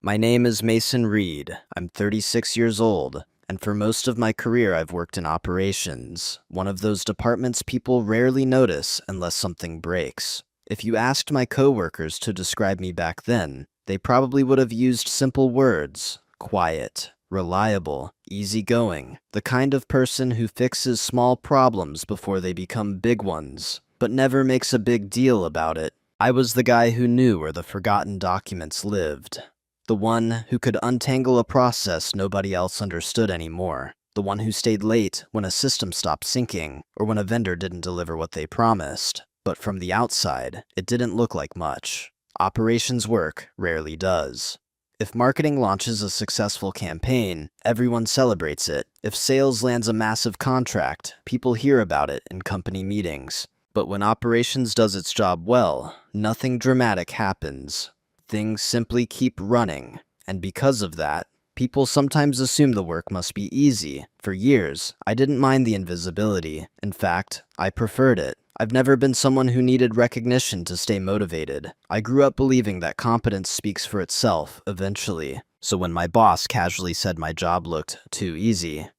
My name is Mason Reed. I'm 36 years old, and for most of my career I've worked in operations, one of those departments people rarely notice unless something breaks. If you asked my coworkers to describe me back then, they probably would have used simple words: quiet, reliable, easygoing, the kind of person who fixes small problems before they become big ones, but never makes a big deal about it. I was the guy who knew where the forgotten documents lived. The one who could untangle a process nobody else understood anymore. The one who stayed late when a system stopped syncing or when a vendor didn't deliver what they promised. But from the outside, it didn't look like much. Operations work rarely does. If marketing launches a successful campaign, everyone celebrates it. If sales lands a massive contract, people hear about it in company meetings. But when operations does its job well, nothing dramatic happens. Things simply keep running, and because of that, people sometimes assume the work must be easy. For years, I didn't mind the invisibility. In fact, I preferred it. I've never been someone who needed recognition to stay motivated. I grew up believing that competence speaks for itself eventually. So when my boss casually said my job looked too easy,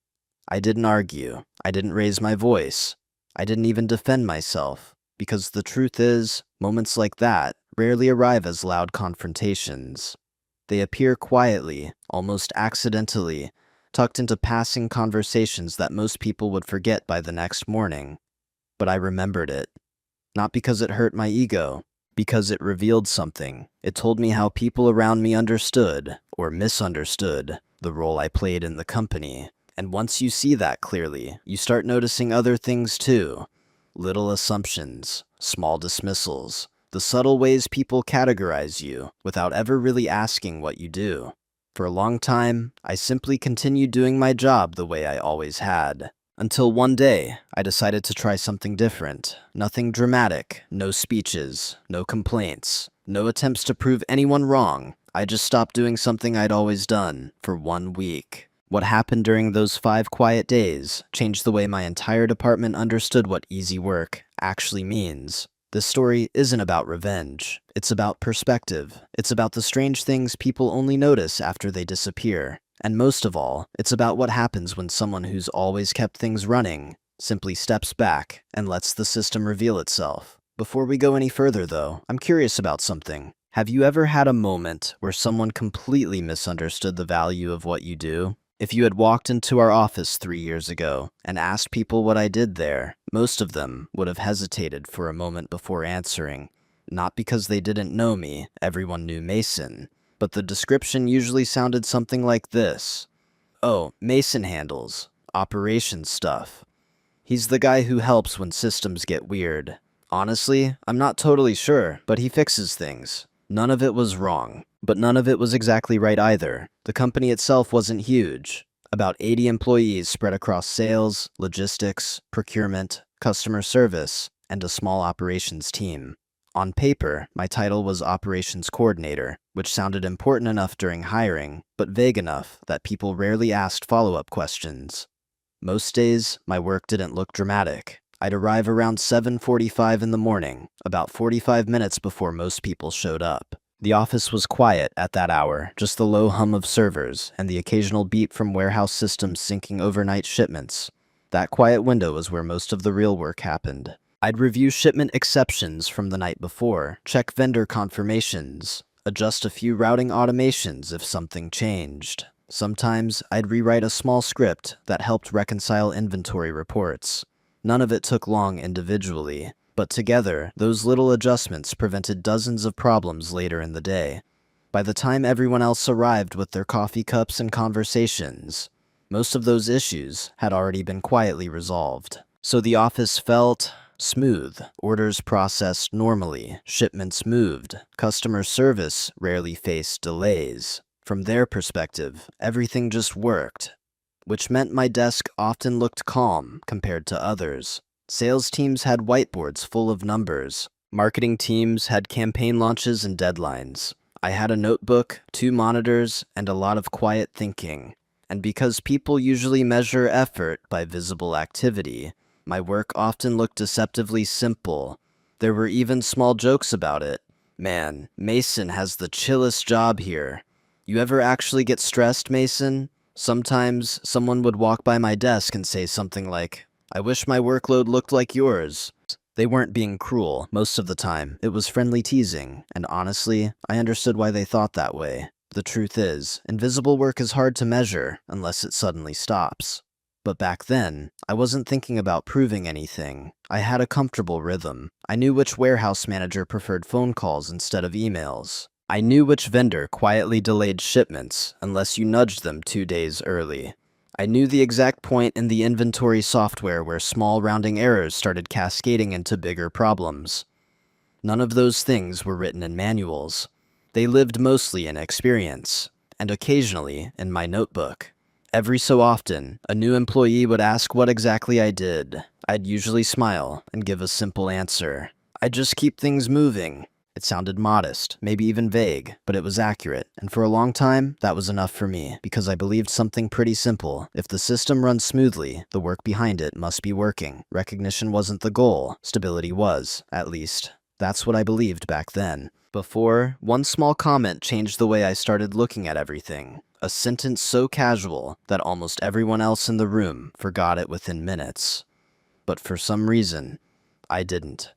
I didn't argue. I didn't raise my voice. I didn't even defend myself. Because the truth is, moments like that rarely arrive as loud confrontations. They appear quietly, almost accidentally, tucked into passing conversations that most people would forget by the next morning. But I remembered it. Not because it hurt my ego, because it revealed something. It told me how people around me understood, or misunderstood, the role I played in the company. And once you see that clearly, you start noticing other things too. Little assumptions, small dismissals, the subtle ways people categorize you without ever really asking what you do. For a long time, I simply continued doing my job the way I always had. Until one day, I decided to try something different. Nothing dramatic, no speeches, no complaints, no attempts to prove anyone wrong. I just stopped doing something I'd always done for 1 week. What happened during those 5 quiet days changed the way my entire department understood what easy work actually means. This story isn't about revenge. It's about perspective. It's about the strange things people only notice after they disappear. And most of all, it's about what happens when someone who's always kept things running simply steps back and lets the system reveal itself. Before we go any further though, I'm curious about something. Have you ever had a moment where someone completely misunderstood the value of what you do? If you had walked into our office 3 years ago and asked people what I did there, most of them would have hesitated for a moment before answering. Not because they didn't know me, everyone knew Mason, but the description usually sounded something like this. Oh, Mason handles operations stuff. He's the guy who helps when systems get weird. Honestly, I'm not totally sure, but he fixes things. None of it was wrong, but none of it was exactly right either. The company itself wasn't huge. About 80 employees spread across sales, logistics, procurement, customer service, and a small operations team. On paper, my title was Operations Coordinator, which sounded important enough during hiring, but vague enough that people rarely asked follow-up questions. Most days, my work didn't look dramatic. I'd arrive around 7:45 in the morning, about 45 minutes before most people showed up. The office was quiet at that hour, just the low hum of servers and the occasional beep from warehouse systems syncing overnight shipments. That quiet window was where most of the real work happened. I'd review shipment exceptions from the night before, check vendor confirmations, adjust a few routing automations if something changed. Sometimes I'd rewrite a small script that helped reconcile inventory reports. None of it took long individually, but together, those little adjustments prevented dozens of problems later in the day. By the time everyone else arrived with their coffee cups and conversations, most of those issues had already been quietly resolved. So the office felt smooth, orders processed normally, shipments moved, customer service rarely faced delays. From their perspective, everything just worked, which meant my desk often looked calm compared to others. Sales teams had whiteboards full of numbers. Marketing teams had campaign launches and deadlines. I had a notebook, 2 monitors, and a lot of quiet thinking. And because people usually measure effort by visible activity, my work often looked deceptively simple. There were even small jokes about it. Man, Mason has the chillest job here. You ever actually get stressed, Mason? Sometimes someone would walk by my desk and say something like, "I wish my workload looked like yours." They weren't being cruel most of the time. It was friendly teasing, and honestly, I understood why they thought that way. The truth is, invisible work is hard to measure unless it suddenly stops. But back then, I wasn't thinking about proving anything. I had a comfortable rhythm. I knew which warehouse manager preferred phone calls instead of emails. I knew which vendor quietly delayed shipments unless you nudged them 2 days early. I knew the exact point in the inventory software where small rounding errors started cascading into bigger problems. None of those things were written in manuals. They lived mostly in experience, and occasionally in my notebook. Every so often, a new employee would ask what exactly I did. I'd usually smile and give a simple answer. "I just keep things moving." It sounded modest, maybe even vague, but it was accurate, and for a long time, that was enough for me, because I believed something pretty simple. If the system runs smoothly, the work behind it must be working. Recognition wasn't the goal, stability was, at least. That's what I believed back then. Before, one small comment changed the way I started looking at everything. A sentence so casual that almost everyone else in the room forgot it within minutes. But for some reason, I didn't.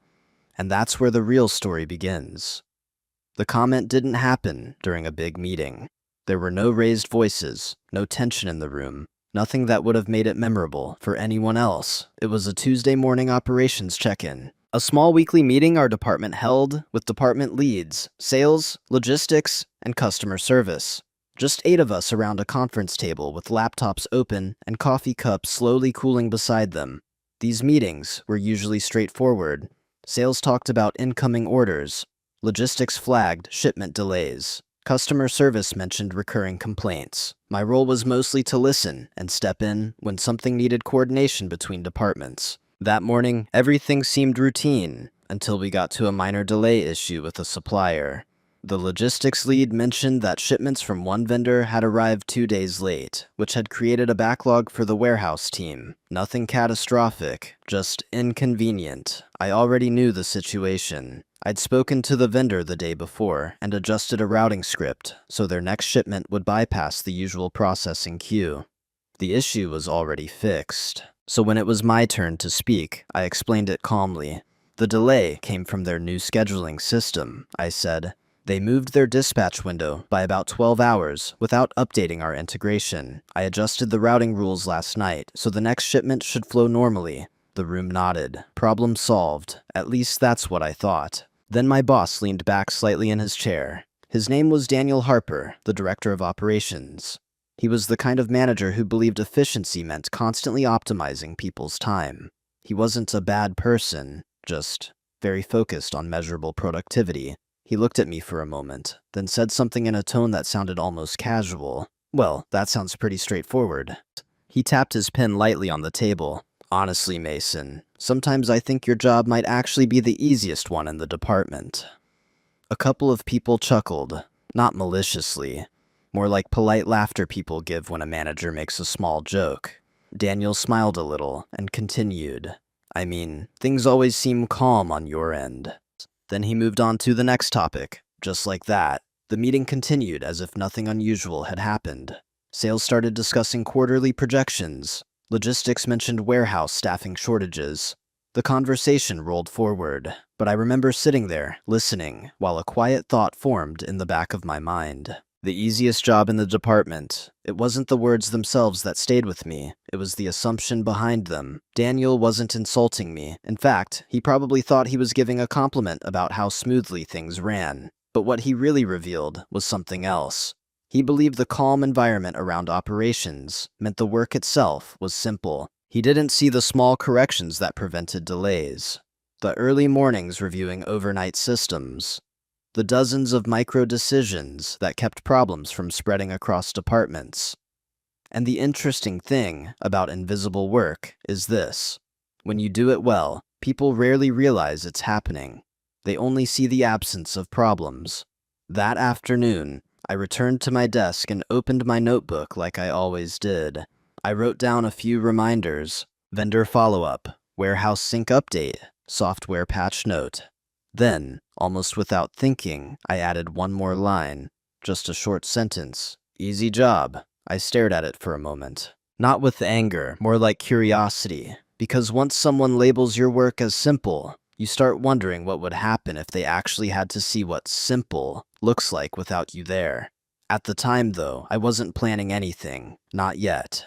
And that's where the real story begins. The comment didn't happen during a big meeting. There were no raised voices, no tension in the room, nothing that would have made it memorable for anyone else. It was a Tuesday morning operations check-in. A small weekly meeting our department held with department leads, sales, logistics, and customer service. Just 8 of us around a conference table with laptops open and coffee cups slowly cooling beside them. These meetings were usually straightforward. Sales talked about incoming orders. Logistics flagged shipment delays. Customer service mentioned recurring complaints. My role was mostly to listen and step in when something needed coordination between departments. That morning, everything seemed routine until we got to a minor delay issue with a supplier. The logistics lead mentioned that shipments from one vendor had arrived 2 days late, which had created a backlog for the warehouse team. Nothing catastrophic, just inconvenient. I already knew the situation. I'd spoken to the vendor the day before and adjusted a routing script so their next shipment would bypass the usual processing queue. The issue was already fixed. So when it was my turn to speak, I explained it calmly. The delay came from their new scheduling system, I said. They moved their dispatch window by about 12 hours without updating our integration. I adjusted the routing rules last night, so the next shipment should flow normally. The room nodded. Problem solved. At least that's what I thought. Then my boss leaned back slightly in his chair. His name was Daniel Harper, the director of operations. He was the kind of manager who believed efficiency meant constantly optimizing people's time. He wasn't a bad person, just very focused on measurable productivity. He looked at me for a moment, then said something in a tone that sounded almost casual. "Well, that sounds pretty straightforward." He tapped his pen lightly on the table. "Honestly, Mason, sometimes I think your job might actually be the easiest one in the department." A couple of people chuckled, not maliciously, more like polite laughter people give when a manager makes a small joke. Daniel smiled a little and continued, "I mean, things always seem calm on your end." Then he moved on to the next topic. Just like that, the meeting continued as if nothing unusual had happened. Sales started discussing quarterly projections. Logistics mentioned warehouse staffing shortages. The conversation rolled forward, but I remember sitting there, listening, while a quiet thought formed in the back of my mind. The easiest job in the department. It wasn't the words themselves that stayed with me. It was the assumption behind them. Daniel wasn't insulting me. In fact, he probably thought he was giving a compliment about how smoothly things ran. But what he really revealed was something else. He believed the calm environment around operations meant the work itself was simple. He didn't see the small corrections that prevented delays. The early mornings reviewing overnight systems. The dozens of micro-decisions that kept problems from spreading across departments. And the interesting thing about invisible work is this. When you do it well, people rarely realize it's happening. They only see the absence of problems. That afternoon, I returned to my desk and opened my notebook like I always did. I wrote down a few reminders: vendor follow-up, warehouse sync update, software patch note. Then, almost without thinking, I added one more line. Just a short sentence. Easy job. I stared at it for a moment. Not with anger, more like curiosity. Because once someone labels your work as simple, you start wondering what would happen if they actually had to see what simple looks like without you there. At the time, though, I wasn't planning anything. Not yet.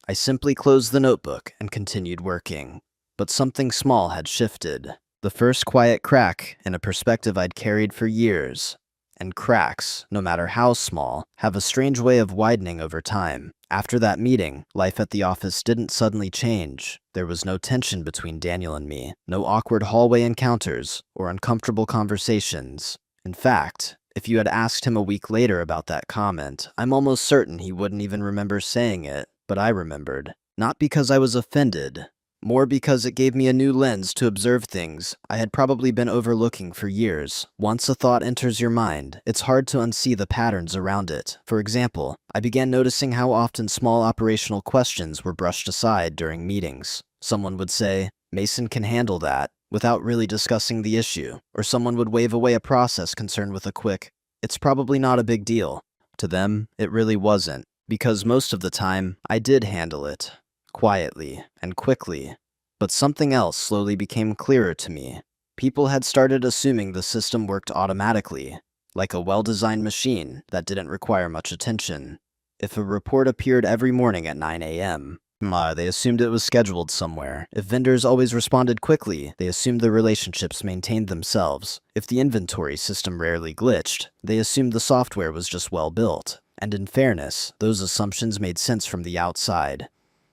I simply closed the notebook and continued working. But something small had shifted. The first quiet crack in a perspective I'd carried for years. And cracks, no matter how small, have a strange way of widening over time. After that meeting, life at the office didn't suddenly change. There was no tension between Daniel and me, no awkward hallway encounters or uncomfortable conversations. In fact, if you had asked him a week later about that comment, I'm almost certain he wouldn't even remember saying it, but I remembered. Not because I was offended, more because it gave me a new lens to observe things I had probably been overlooking for years. Once a thought enters your mind, it's hard to unsee the patterns around it. For example, I began noticing how often small operational questions were brushed aside during meetings. Someone would say, "Mason can handle that," without really discussing the issue, or someone would wave away a process concern with a quick, "It's probably not a big deal." To them, it really wasn't, because most of the time, I did handle it. Quietly and quickly. But something else slowly became clearer to me. People had started assuming the system worked automatically, like a well-designed machine that didn't require much attention. If a report appeared every morning at 9 a.m., they assumed it was scheduled somewhere. If vendors always responded quickly, they assumed the relationships maintained themselves. If the inventory system rarely glitched, they assumed the software was just well built. And in fairness, those assumptions made sense from the outside.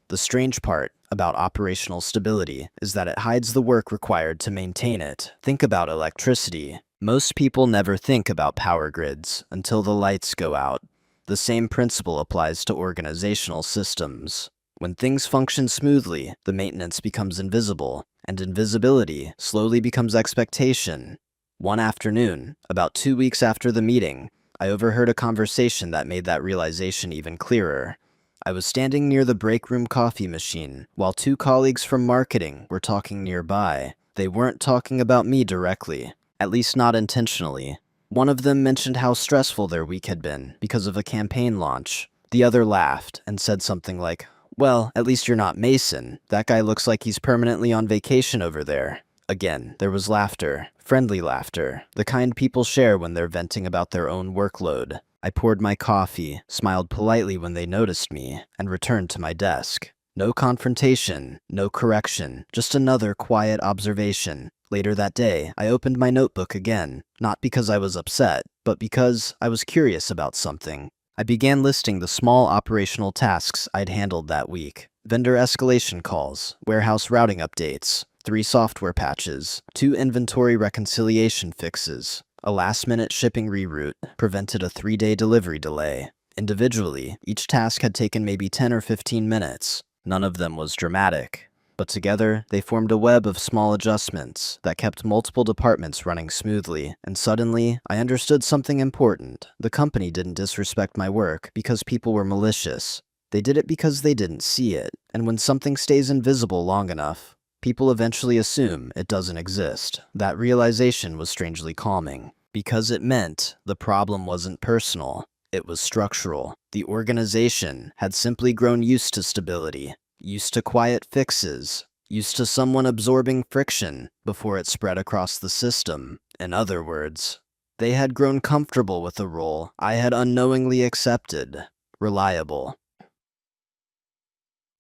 The strange part about operational stability is that it hides the work required to maintain it. Think about electricity. Most people never think about power grids until the lights go out. The same principle applies to organizational systems. When things function smoothly, the maintenance becomes invisible, and invisibility slowly becomes expectation. One afternoon, about 2 weeks after the meeting, I overheard a conversation that made that realization even clearer. I was standing near the break room coffee machine, while 2 colleagues from marketing were talking nearby. They weren't talking about me directly, at least not intentionally. One of them mentioned how stressful their week had been because of a campaign launch. The other laughed and said something like, "Well, at least you're not Mason. That guy looks like he's permanently on vacation over there." Again, there was laughter, friendly laughter, the kind people share when they're venting about their own workload. I poured my coffee, smiled politely when they noticed me, and returned to my desk. No confrontation, no correction, just another quiet observation. Later that day, I opened my notebook again, not because I was upset, but because I was curious about something. I began listing the small operational tasks I'd handled that week. Vendor escalation calls, warehouse routing updates, 3 software patches, 2 inventory reconciliation fixes. A last-minute shipping reroute prevented a 3-day delivery delay. Individually, each task had taken maybe 10 or 15 minutes. None of them was dramatic. But together, they formed a web of small adjustments that kept multiple departments running smoothly. And suddenly, I understood something important. The company didn't disrespect my work because people were malicious. They did it because they didn't see it. And when something stays invisible long enough, people eventually assume it doesn't exist. That realization was strangely calming, because it meant the problem wasn't personal, it was structural. The organization had simply grown used to stability, used to quiet fixes, used to someone absorbing friction before it spread across the system. In other words, they had grown comfortable with a role I had unknowingly accepted. Reliable.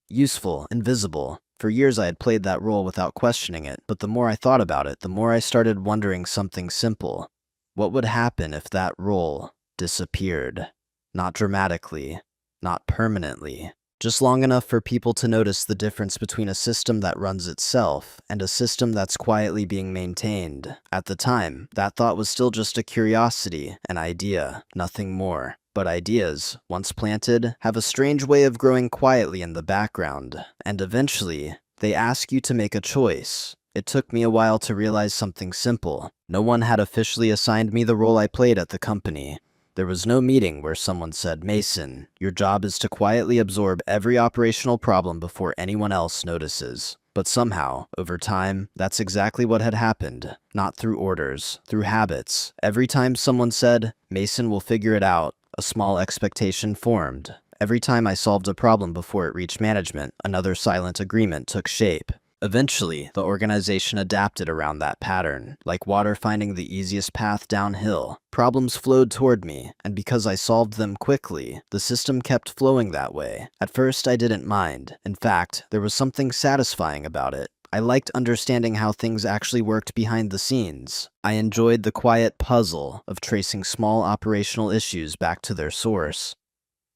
Useful, invisible. For years I had played that role without questioning it, but the more I thought about it, the more I started wondering something simple. What would happen if that role disappeared? Not dramatically, not permanently, just long enough for people to notice the difference between a system that runs itself and a system that's quietly being maintained. At the time, that thought was still just a curiosity, an idea, nothing more. But ideas, once planted, have a strange way of growing quietly in the background, and eventually, they ask you to make a choice. It took me a while to realize something simple. No one had officially assigned me the role I played at the company. There was no meeting where someone said, "Mason, your job is to quietly absorb every operational problem before anyone else notices." But somehow, over time, that's exactly what had happened. Not through orders, through habits. Every time someone said, "Mason will figure it out," a small expectation formed. Every time I solved a problem before it reached management, another silent agreement took shape. Eventually, the organization adapted around that pattern, like water finding the easiest path downhill. Problems flowed toward me, and because I solved them quickly, the system kept flowing that way. At first, I didn't mind. In fact, there was something satisfying about it. I liked understanding how things actually worked behind the scenes. I enjoyed the quiet puzzle of tracing small operational issues back to their source.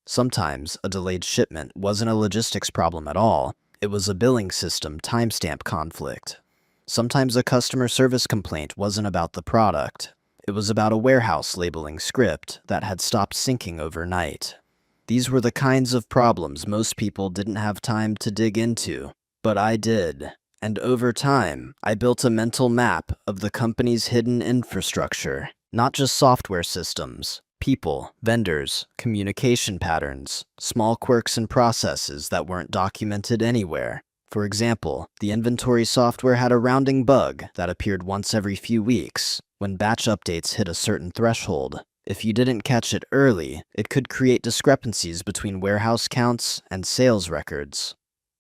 Sometimes, a delayed shipment wasn't a logistics problem at all. It was a billing system timestamp conflict. Sometimes a customer service complaint wasn't about the product. It was about a warehouse labeling script that had stopped syncing overnight. These were the kinds of problems most people didn't have time to dig into, but I did. And over time, I built a mental map of the company's hidden infrastructure, not just software systems. People, vendors, communication patterns, small quirks and processes that weren't documented anywhere. For example, the inventory software had a rounding bug that appeared once every few weeks when batch updates hit a certain threshold. If you didn't catch it early, it could create discrepancies between warehouse counts and sales records.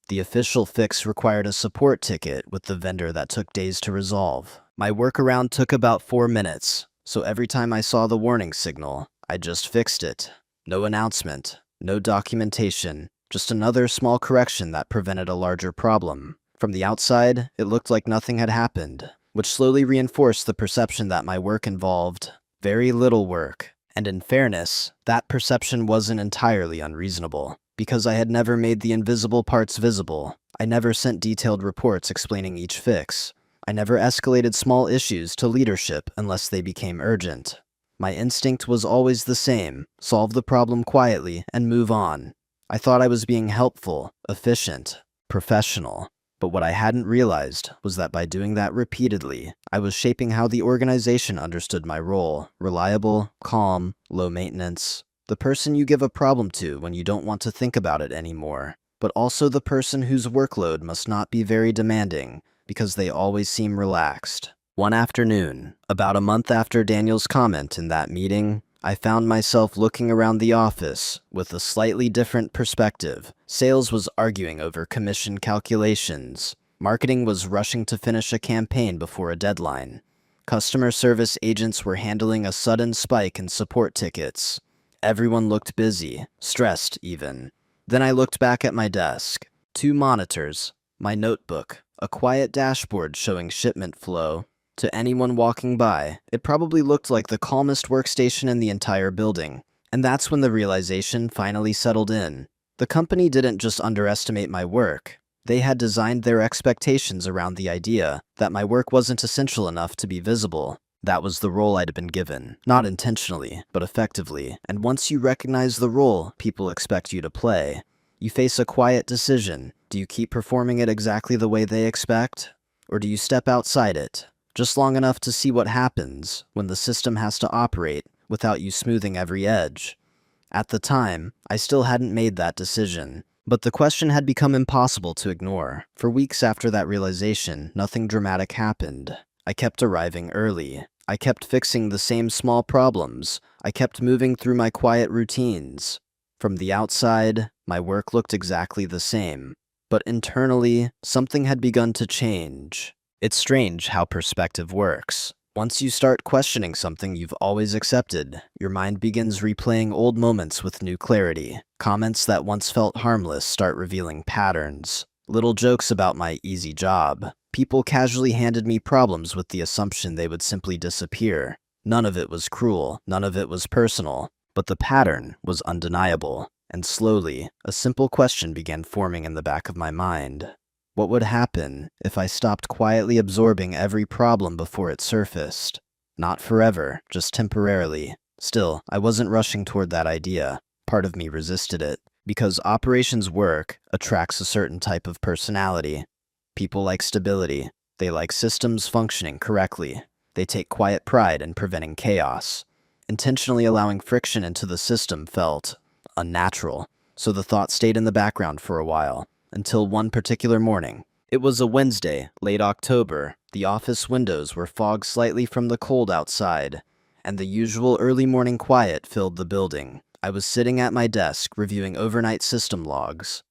The official fix required a support ticket with the vendor that took days to resolve. My workaround took about 4 minutes. So every time I saw the warning signal, I just fixed it. No announcement, no documentation, just another small correction that prevented a larger problem. From the outside, it looked like nothing had happened, which slowly reinforced the perception that my work involved very little work. And in fairness, that perception wasn't entirely unreasonable, because I had never made the invisible parts visible. I never sent detailed reports explaining each fix. I never escalated small issues to leadership unless they became urgent. My instinct was always the same: solve the problem quietly and move on. I thought I was being helpful, efficient, professional. But what I hadn't realized was that by doing that repeatedly, I was shaping how the organization understood my role: reliable, calm, low maintenance. The person you give a problem to when you don't want to think about it anymore, but also the person whose workload must not be very demanding, because they always seem relaxed. One afternoon, about a month after Daniel's comment in that meeting, I found myself looking around the office with a slightly different perspective. Sales was arguing over commission calculations. Marketing was rushing to finish a campaign before a deadline. Customer service agents were handling a sudden spike in support tickets. Everyone looked busy, stressed even. Then I looked back at my desk. 2 monitors, my notebook, a quiet dashboard showing shipment flow. To anyone walking by, it probably looked like the calmest workstation in the entire building. And that's when the realization finally settled in. The company didn't just underestimate my work. They had designed their expectations around the idea that my work wasn't essential enough to be visible. That was the role I'd been given. Not intentionally, but effectively. And once you recognize the role people expect you to play, you face a quiet decision. Do you keep performing it exactly the way they expect? Or do you step outside it, just long enough to see what happens when the system has to operate without you smoothing every edge? At the time, I still hadn't made that decision, but the question had become impossible to ignore. For weeks after that realization, nothing dramatic happened. I kept arriving early. I kept fixing the same small problems. I kept moving through my quiet routines. From the outside, my work looked exactly the same. But internally, something had begun to change. It's strange how perspective works. Once you start questioning something you've always accepted, your mind begins replaying old moments with new clarity. Comments that once felt harmless start revealing patterns. Little jokes about my easy job. People casually handed me problems with the assumption they would simply disappear. None of it was cruel, none of it was personal, but the pattern was undeniable. And slowly, a simple question began forming in the back of my mind. What would happen if I stopped quietly absorbing every problem before it surfaced? Not forever, just temporarily. Still, I wasn't rushing toward that idea. Part of me resisted it, because operations work attracts a certain type of personality. People like stability. They like systems functioning correctly. They take quiet pride in preventing chaos. Intentionally allowing friction into the system felt unnatural, so the thought stayed in the background for a while, until one particular morning, It was a Wednesday, late October. The office windows were fogged slightly from the cold outside, and the usual early morning quiet filled the building. I was sitting at my desk reviewing overnight system logs.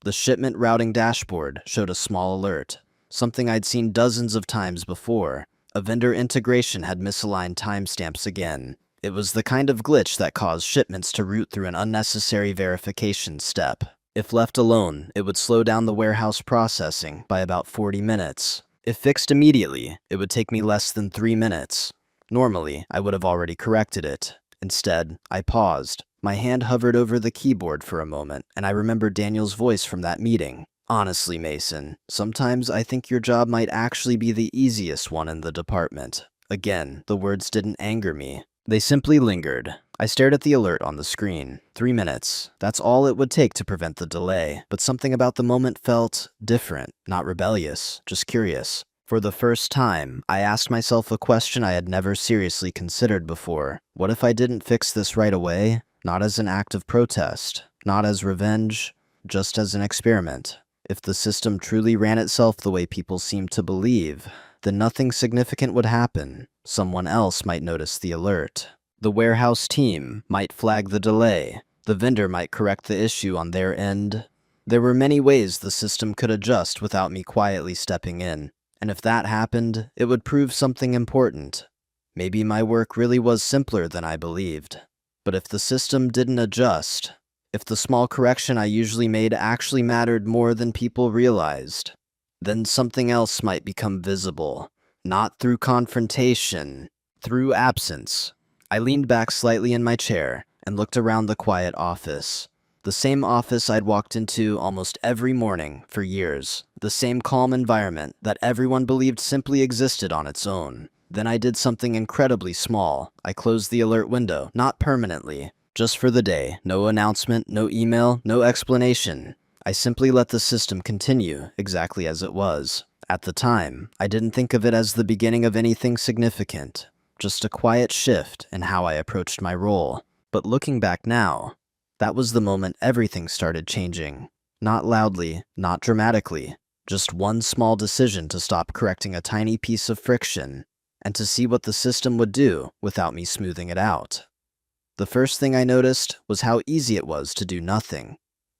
The shipment routing dashboard showed a small alert, something I'd seen dozens of times before. A vendor integration had misaligned timestamps again. It was the kind of glitch that caused shipments to route through an unnecessary verification step. If left alone, it would slow down the warehouse processing by about 40 minutes. If fixed immediately, it would take me less than 3 minutes. Normally, I would have already corrected it. Instead, I paused. My hand hovered over the keyboard for a moment, and I remembered Daniel's voice from that meeting. Honestly, Mason, sometimes I think your job might actually be the easiest one in the department. Again, the words didn't anger me. They simply lingered. I stared at the alert on the screen. 3 minutes. That's all it would take to prevent the delay. But something about the moment felt different, not rebellious, just curious. For the first time, I asked myself a question I had never seriously considered before. What if I didn't fix this right away? Not as an act of protest, not as revenge, just as an experiment. If the system truly ran itself the way people seem to believe, then nothing significant would happen. Someone else might notice the alert. The warehouse team might flag the delay. The vendor might correct the issue on their end. There were many ways the system could adjust without me quietly stepping in. And if that happened, it would prove something important. Maybe my work really was simpler than I believed. But if the system didn't adjust, if the small correction I usually made actually mattered more than people realized, then something else might become visible. Not through confrontation, through absence. I leaned back slightly in my chair and looked around the quiet office. The same office I'd walked into almost every morning for years. The same calm environment that everyone believed simply existed on its own. Then I did something incredibly small. I closed the alert window, not permanently, just for the day. No announcement, no email, no explanation. I simply let the system continue exactly as it was. At the time, I didn't think of it as the beginning of anything significant, just a quiet shift in how I approached my role. But looking back now, that was the moment everything started changing. Not loudly, not dramatically, just one small decision to stop correcting a tiny piece of friction and to see what the system would do without me smoothing it out. The first thing I noticed was how easy it was to do nothing.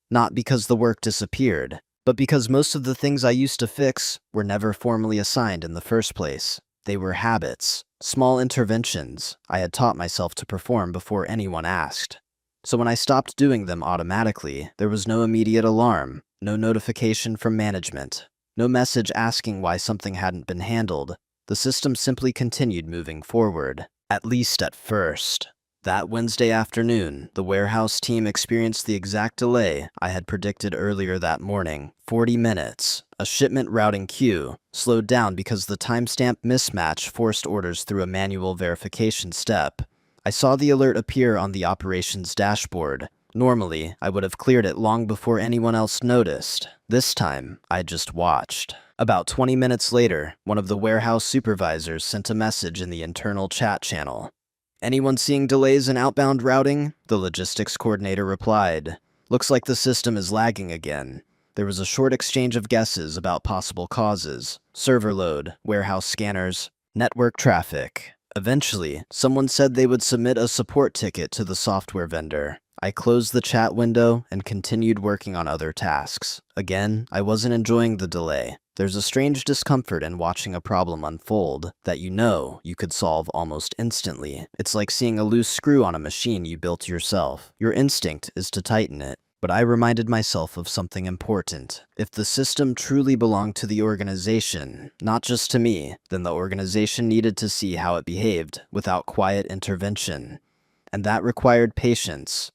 Not because the work disappeared, but because most of the things I used to fix were never formally assigned in the first place. They were habits, small interventions I had taught myself to perform before anyone asked. So when I stopped doing them automatically, there was no immediate alarm, no notification from management, no message asking why something hadn't been handled. The system simply continued moving forward, at least at first. That Wednesday afternoon, the warehouse team experienced the exact delay I had predicted earlier that morning. 40 minutes. A shipment routing queue slowed down because the timestamp mismatch forced orders through a manual verification step. I saw the alert appear on the operations dashboard. Normally, I would have cleared it long before anyone else noticed. This time, I just watched. About 20 minutes later, one of the warehouse supervisors sent a message in the internal chat channel. "Anyone seeing delays in outbound routing?" The logistics coordinator replied. "Looks like the system is lagging again." There was a short exchange of guesses about possible causes: server load, warehouse scanners, network traffic. Eventually, someone said they would submit a support ticket to the software vendor. I closed the chat window and continued working on other tasks. Again, I wasn't enjoying the delay. There's a strange discomfort in watching a problem unfold that you could solve almost instantly. It's like seeing a loose screw on a machine you built yourself. Your instinct is to tighten it. But I reminded myself of something important. If the system truly belonged to the organization, not just to me, then the organization needed to see how it behaved without quiet intervention. And that required patience.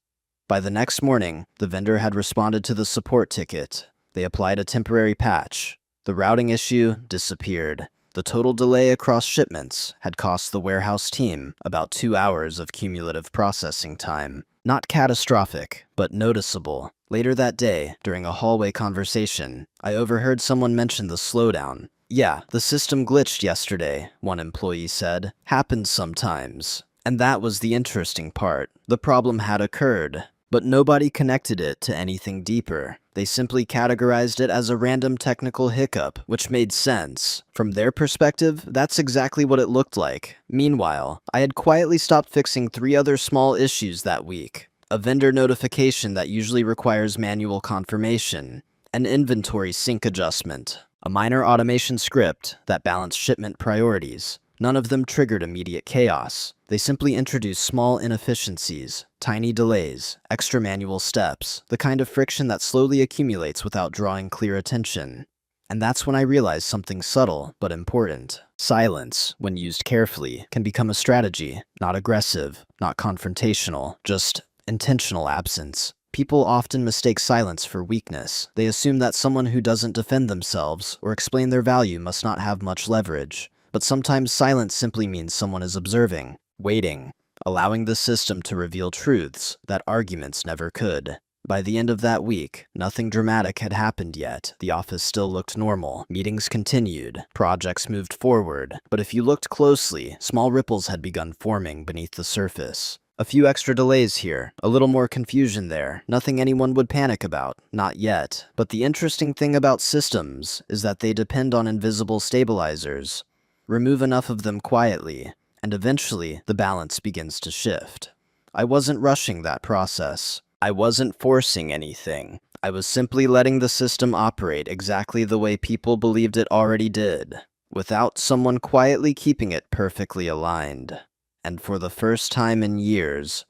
By the next morning, the vendor had responded to the support ticket. They applied a temporary patch. The routing issue disappeared. The total delay across shipments had cost the warehouse team about 2 hours of cumulative processing time. Not catastrophic, but noticeable. Later that day, during a hallway conversation, I overheard someone mention the slowdown. "Yeah, the system glitched yesterday," one employee said. "Happens sometimes." And that was the interesting part. The problem had occurred, but nobody connected it to anything deeper. They simply categorized it as a random technical hiccup, which made sense. From their perspective, that's exactly what it looked like. Meanwhile, I had quietly stopped fixing 3 other small issues that week. A vendor notification that usually requires manual confirmation, an inventory sync adjustment, a minor automation script that balanced shipment priorities. None of them triggered immediate chaos. They simply introduced small inefficiencies, tiny delays, extra manual steps, the kind of friction that slowly accumulates without drawing clear attention. And that's when I realized something subtle but important. Silence, when used carefully, can become a strategy, not aggressive, not confrontational, just intentional absence. People often mistake silence for weakness. They assume that someone who doesn't defend themselves or explain their value must not have much leverage. But sometimes silence simply means someone is observing, waiting, allowing the system to reveal truths that arguments never could. By the end of that week, nothing dramatic had happened yet. The office still looked normal, meetings continued, projects moved forward, but if you looked closely, small ripples had begun forming beneath the surface. A few extra delays here, a little more confusion there, nothing anyone would panic about, not yet. But the interesting thing about systems is that they depend on invisible stabilizers. Remove enough of them quietly, and eventually the balance begins to shift. I wasn't rushing that process. I wasn't forcing anything. I was simply letting the system operate exactly the way people believed it already did, without someone quietly keeping it perfectly aligned. And for the first time in years,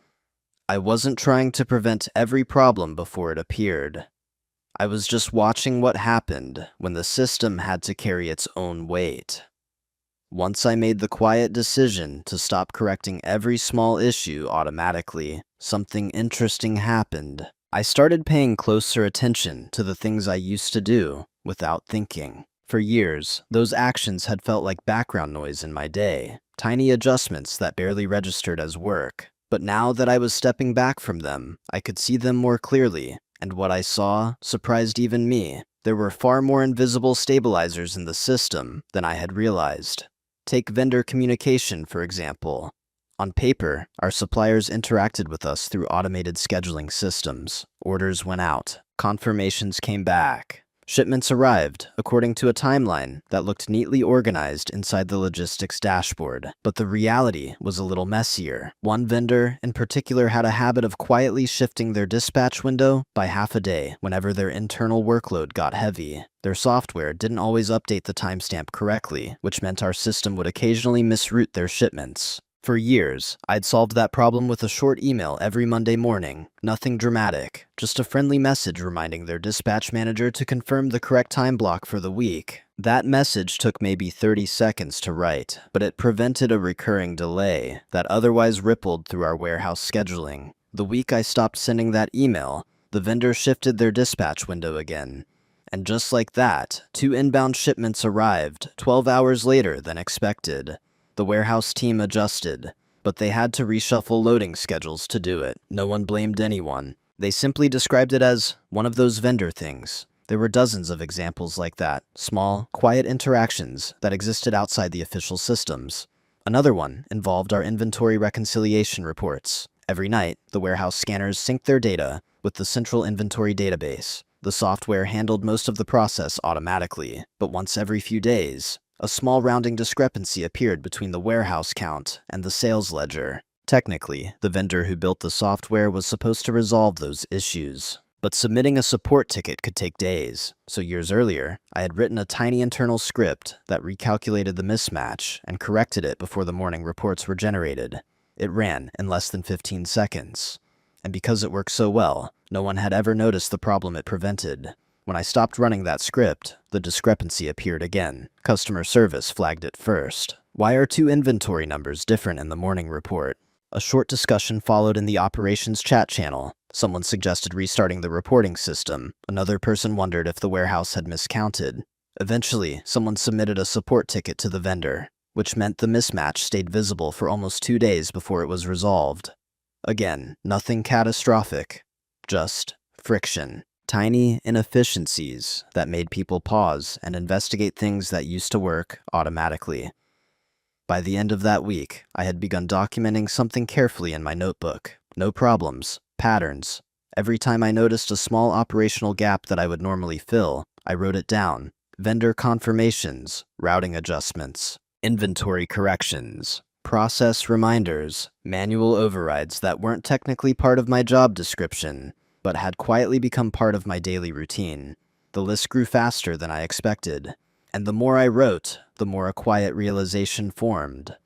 I wasn't trying to prevent every problem before it appeared. I was just watching what happened when the system had to carry its own weight. Once I made the quiet decision to stop correcting every small issue automatically, something interesting happened. I started paying closer attention to the things I used to do without thinking. For years, those actions had felt like background noise in my day, tiny adjustments that barely registered as work. But now that I was stepping back from them, I could see them more clearly, and what I saw surprised even me. There were far more invisible stabilizers in the system than I had realized. Take vendor communication, for example. On paper, our suppliers interacted with us through automated scheduling systems. Orders went out. Confirmations came back. Shipments arrived according to a timeline that looked neatly organized inside the logistics dashboard. But the reality was a little messier. One vendor, in particular, had a habit of quietly shifting their dispatch window by half a day whenever their internal workload got heavy. Their software didn't always update the timestamp correctly, which meant our system would occasionally misroute their shipments. For years, I'd solved that problem with a short email every Monday morning. Nothing dramatic, just a friendly message reminding their dispatch manager to confirm the correct time block for the week. That message took maybe 30 seconds to write, but it prevented a recurring delay that otherwise rippled through our warehouse scheduling. The week I stopped sending that email, the vendor shifted their dispatch window again. And just like that, 2 inbound shipments arrived 12 hours later than expected. The warehouse team adjusted, but they had to reshuffle loading schedules to do it. No one blamed anyone. They simply described it as one of those vendor things. There were dozens of examples like that, small, quiet interactions that existed outside the official systems. Another one involved our inventory reconciliation reports. Every night, the warehouse scanners synced their data with the central inventory database. The software handled most of the process automatically, but once every few days, a small rounding discrepancy appeared between the warehouse count and the sales ledger. Technically, the vendor who built the software was supposed to resolve those issues, but submitting a support ticket could take days. So years earlier, I had written a tiny internal script that recalculated the mismatch and corrected it before the morning reports were generated. It ran in less than 15 seconds. And because it worked so well, no one had ever noticed the problem it prevented. When I stopped running that script, the discrepancy appeared again. Customer service flagged it first. Why are 2 inventory numbers different in the morning report? A short discussion followed in the operations chat channel. Someone suggested restarting the reporting system. Another person wondered if the warehouse had miscounted. Eventually, someone submitted a support ticket to the vendor, which meant the mismatch stayed visible for almost 2 days before it was resolved. Again, nothing catastrophic, just friction. Tiny inefficiencies that made people pause and investigate things that used to work automatically. By the end of that week, I had begun documenting something carefully in my notebook. No problems, patterns, Every time I noticed a small operational gap that I would normally fill, I wrote it down. Vendor confirmations, routing adjustments, inventory corrections, process reminders, manual overrides that weren't technically part of my job description, but had quietly become part of my daily routine. The list grew faster than I expected, and the more I wrote, the more a quiet realization formed.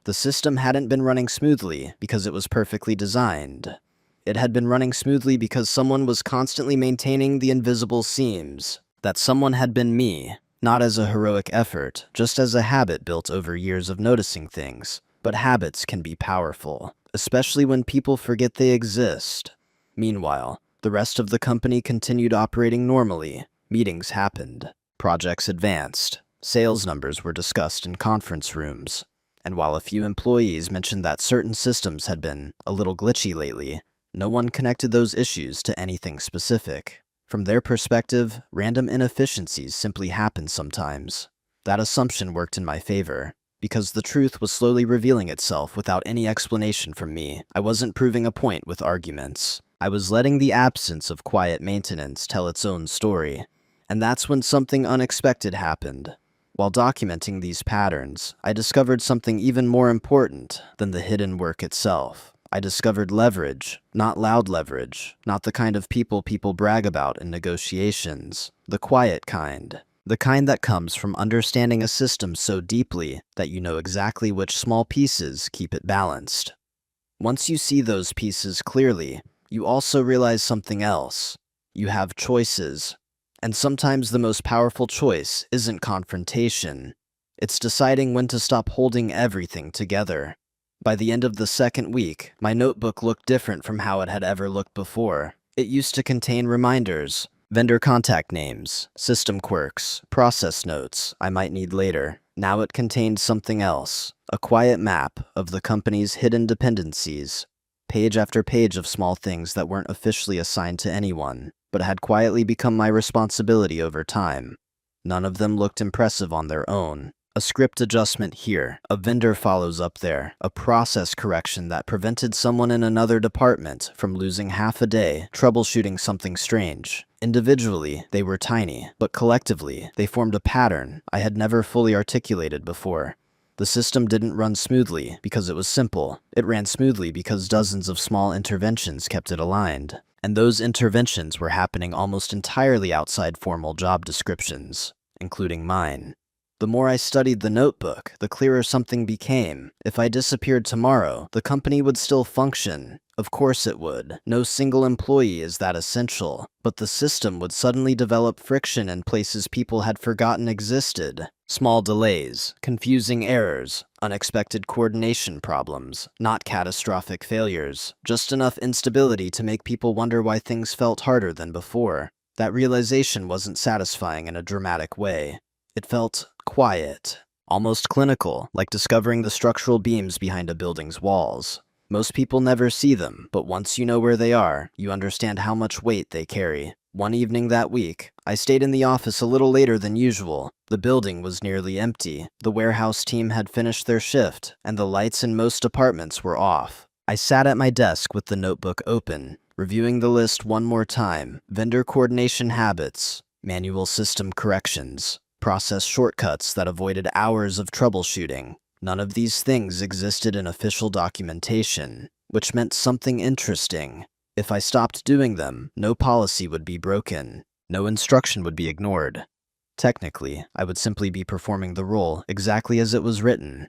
The system hadn't been running smoothly because it was perfectly designed. It had been running smoothly because someone was constantly maintaining the invisible seams. That someone had been me, not as a heroic effort, just as a habit built over years of noticing things. But habits can be powerful, especially when people forget they exist. Meanwhile, the rest of the company continued operating normally. Meetings happened. Projects advanced. Sales numbers were discussed in conference rooms. And while a few employees mentioned that certain systems had been a little glitchy lately, no one connected those issues to anything specific. From their perspective, random inefficiencies simply happen sometimes. That assumption worked in my favor, because the truth was slowly revealing itself without any explanation from me. I wasn't proving a point with arguments. I was letting the absence of quiet maintenance tell its own story. And that's when something unexpected happened. While documenting these patterns, I discovered something even more important than the hidden work itself. I discovered leverage, not loud leverage, not the kind of people brag about in negotiations, the quiet kind. The kind that comes from understanding a system so deeply that you know exactly which small pieces keep it balanced. Once you see those pieces clearly, you also realize something else. You have choices. And sometimes the most powerful choice isn't confrontation. It's deciding when to stop holding everything together. By the end of the second week, my notebook looked different from how it had ever looked before. It used to contain reminders, vendor contact names, system quirks, process notes I might need later. Now it contained something else, a quiet map of the company's hidden dependencies. Page after page of small things that weren't officially assigned to anyone, but had quietly become my responsibility over time. None of them looked impressive on their own. A script adjustment here, a vendor follows up there, a process correction that prevented someone in another department from losing half a day troubleshooting something strange. Individually, they were tiny, but collectively, they formed a pattern I had never fully articulated before. The system didn't run smoothly because it was simple. It ran smoothly because dozens of small interventions kept it aligned. And those interventions were happening almost entirely outside formal job descriptions, including mine. The more I studied the notebook, the clearer something became. If I disappeared tomorrow, the company would still function. Of course it would. No single employee is that essential. But the system would suddenly develop friction in places people had forgotten existed. Small delays, confusing errors, unexpected coordination problems, not catastrophic failures. Just enough instability to make people wonder why things felt harder than before. That realization wasn't satisfying in a dramatic way. It felt quiet, almost clinical, like discovering the structural beams behind a building's walls. Most people never see them, but once you know where they are, you understand how much weight they carry. One evening that week, I stayed in the office a little later than usual. The building was nearly empty. The warehouse team had finished their shift, and the lights in most departments were off. I sat at my desk with the notebook open, reviewing the list one more time. Vendor coordination habits, manual system corrections, process shortcuts that avoided hours of troubleshooting. None of these things existed in official documentation, which meant something interesting. If I stopped doing them, no policy would be broken. No instruction would be ignored. Technically, I would simply be performing the role exactly as it was written.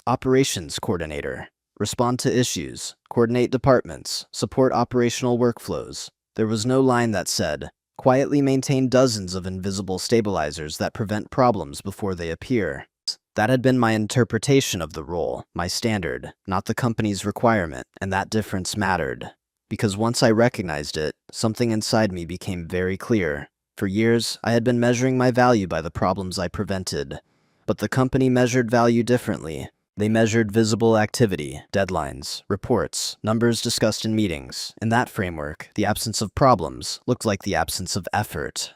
Operations coordinator. Respond to issues, coordinate departments, support operational workflows. There was no line that said, quietly maintain dozens of invisible stabilizers that prevent problems before they appear. That had been my interpretation of the role, my standard, not the company's requirement, and that difference mattered. Because once I recognized it, something inside me became very clear. For years, I had been measuring my value by the problems I prevented. But the company measured value differently. They measured visible activity, deadlines, reports, numbers discussed in meetings. In that framework, the absence of problems looked like the absence of effort.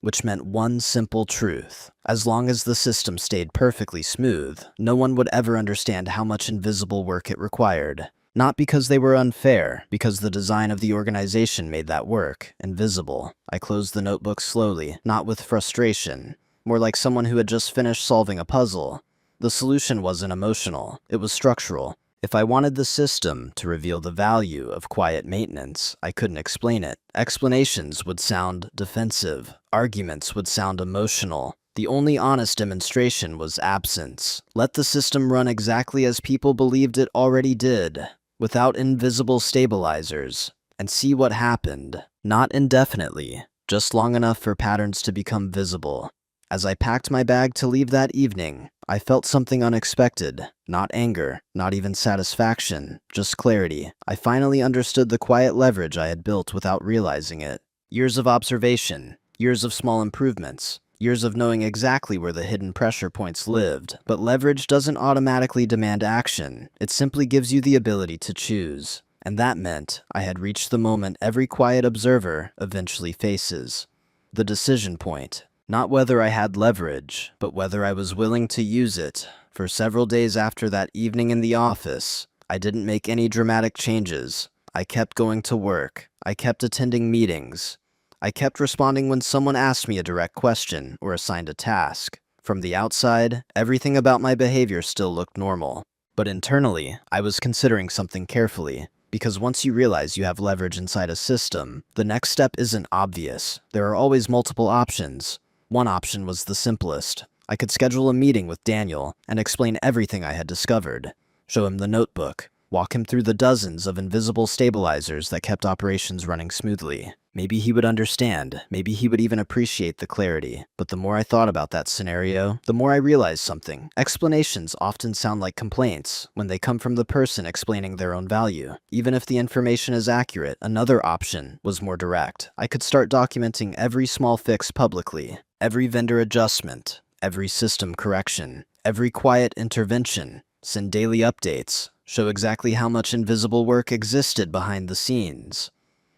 Which meant one simple truth. As long as the system stayed perfectly smooth, no one would ever understand how much invisible work it required. Not because they were unfair, because the design of the organization made that work invisible. I closed the notebook slowly, not with frustration, more like someone who had just finished solving a puzzle. The solution wasn't emotional, it was structural. If I wanted the system to reveal the value of quiet maintenance, I couldn't explain it. Explanations would sound defensive. Arguments would sound emotional. The only honest demonstration was absence. Let the system run exactly as people believed it already did, without invisible stabilizers, and see what happened. Not indefinitely, just long enough for patterns to become visible. As I packed my bag to leave that evening, I felt something unexpected. Not anger, not even satisfaction, just clarity. I finally understood the quiet leverage I had built without realizing it. Years of observation, years of small improvements, years of knowing exactly where the hidden pressure points lived. But leverage doesn't automatically demand action. It simply gives you the ability to choose. And that meant I had reached the moment every quiet observer eventually faces. The decision point. Not whether I had leverage, but whether I was willing to use it. For several days after that evening in the office, I didn't make any dramatic changes. I kept going to work. I kept attending meetings. I kept responding when someone asked me a direct question or assigned a task. From the outside, everything about my behavior still looked normal. But internally, I was considering something carefully. Because once you realize you have leverage inside a system, the next step isn't obvious. There are always multiple options. One option was the simplest. I could schedule a meeting with Daniel and explain everything I had discovered. Show him the notebook. Walk him through the dozens of invisible stabilizers that kept operations running smoothly. Maybe he would understand. Maybe he would even appreciate the clarity. But the more I thought about that scenario, the more I realized something. Explanations often sound like complaints when they come from the person explaining their own value. Even if the information is accurate, another option was more direct. I could start documenting every small fix publicly. Every vendor adjustment, every system correction, every quiet intervention, send daily updates, show exactly how much invisible work existed behind the scenes.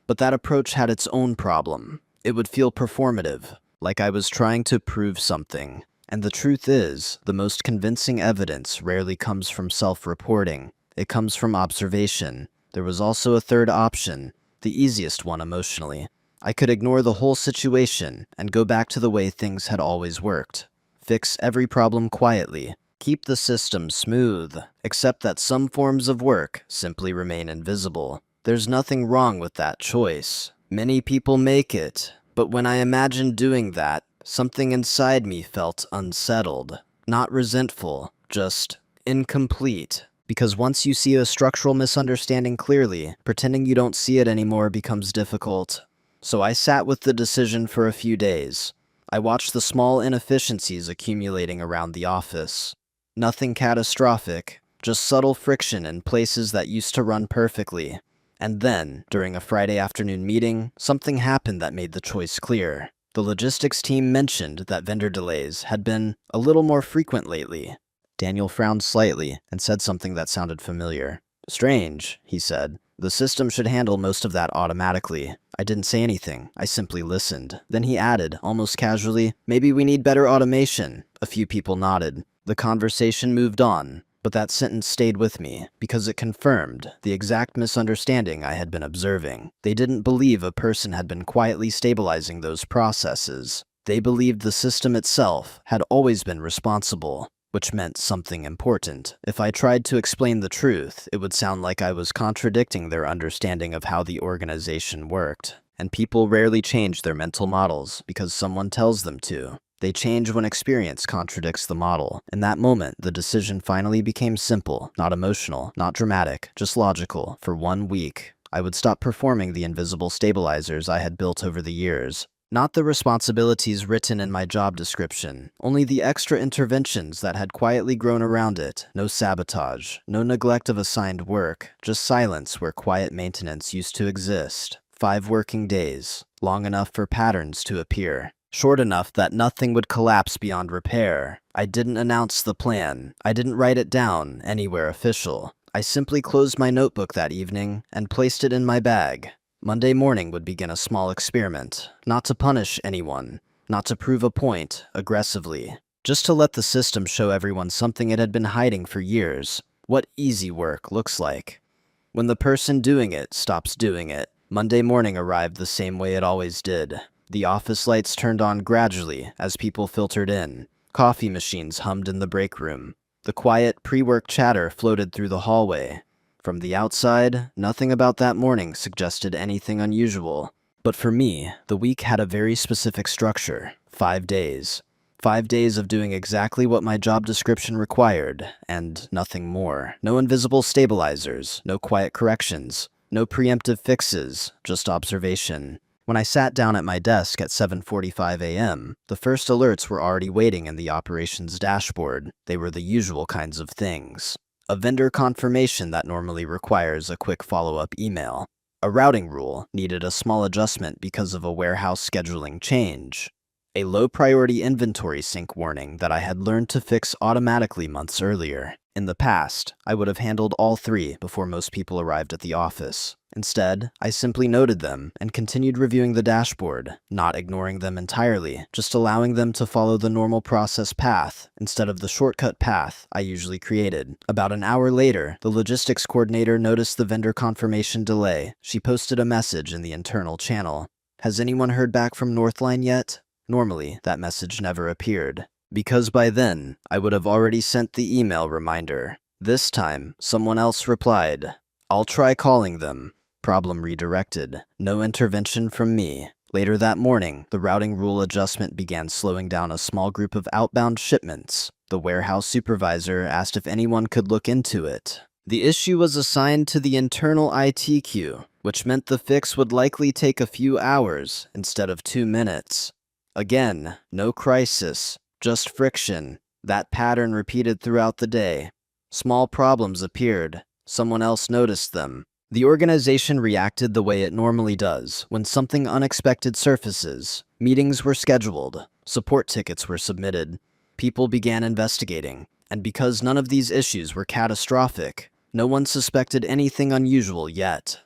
But that approach had its own problem. It would feel performative, like I was trying to prove something. And the truth is, the most convincing evidence rarely comes from self-reporting. It comes from observation. There was also a third option, the easiest one emotionally. I could ignore the whole situation and go back to the way things had always worked. Fix every problem quietly. Keep the system smooth, except that some forms of work simply remain invisible. There's nothing wrong with that choice. Many people make it, but when I imagined doing that, something inside me felt unsettled. Not resentful, just incomplete. Because once you see a structural misunderstanding clearly, pretending you don't see it anymore becomes difficult. So I sat with the decision for a few days. I watched the small inefficiencies accumulating around the office. Nothing catastrophic, just subtle friction in places that used to run perfectly. And then, during a Friday afternoon meeting, something happened that made the choice clear. The logistics team mentioned that vendor delays had been a little more frequent lately. Daniel frowned slightly and said something that sounded familiar. "Strange," he said. "The system should handle most of that automatically." I didn't say anything. I simply listened. Then he added, almost casually, "Maybe we need better automation." A few people nodded. The conversation moved on. But that sentence stayed with me, because it confirmed the exact misunderstanding I had been observing. They didn't believe a person had been quietly stabilizing those processes. They believed the system itself had always been responsible, which meant something important. If I tried to explain the truth, it would sound like I was contradicting their understanding of how the organization worked. And people rarely change their mental models because someone tells them to. They change when experience contradicts the model. In that moment, the decision finally became simple, not emotional, not dramatic, just logical. For 1 week, I would stop performing the invisible stabilizers I had built over the years. Not the responsibilities written in my job description, only the extra interventions that had quietly grown around it. No sabotage, no neglect of assigned work, just silence where quiet maintenance used to exist. 5 working days, long enough for patterns to appear. Short enough that nothing would collapse beyond repair. I didn't announce the plan. I didn't write it down anywhere official. I simply closed my notebook that evening and placed it in my bag. Monday morning would begin a small experiment, not to punish anyone, not to prove a point aggressively, just to let the system show everyone something it had been hiding for years, what easy work looks like. When the person doing it stops doing it, Monday morning arrived the same way it always did. The office lights turned on gradually as people filtered in. Coffee machines hummed in the break room. The quiet, pre-work chatter floated through the hallway. From the outside, nothing about that morning suggested anything unusual. But for me, the week had a very specific structure. 5 days. 5 days of doing exactly what my job description required, and nothing more. No invisible stabilizers, no quiet corrections, no preemptive fixes, just observation. When I sat down at my desk at 7:45 a.m., the first alerts were already waiting in the operations dashboard. They were the usual kinds of things. A vendor confirmation that normally requires a quick follow-up email. A routing rule needed a small adjustment because of a warehouse scheduling change. A low-priority inventory sync warning that I had learned to fix automatically months earlier. In the past, I would have handled all three before most people arrived at the office. Instead, I simply noted them and continued reviewing the dashboard, not ignoring them entirely, just allowing them to follow the normal process path instead of the shortcut path I usually created. About an hour later, the logistics coordinator noticed the vendor confirmation delay. She posted a message in the internal channel. "Has anyone heard back from Northline yet?" Normally, that message never appeared, because by then, I would have already sent the email reminder. This time, someone else replied, "I'll try calling them." Problem redirected. No intervention from me. Later that morning, the routing rule adjustment began slowing down a small group of outbound shipments. The warehouse supervisor asked if anyone could look into it. The issue was assigned to the internal IT queue, which meant the fix would likely take a few hours instead of 2 minutes. Again, no crisis, just friction. That pattern repeated throughout the day. Small problems appeared. Someone else noticed them. The organization reacted the way it normally does when something unexpected surfaces. Meetings were scheduled. Support tickets were submitted. People began investigating. And because none of these issues were catastrophic, no one suspected anything unusual yet.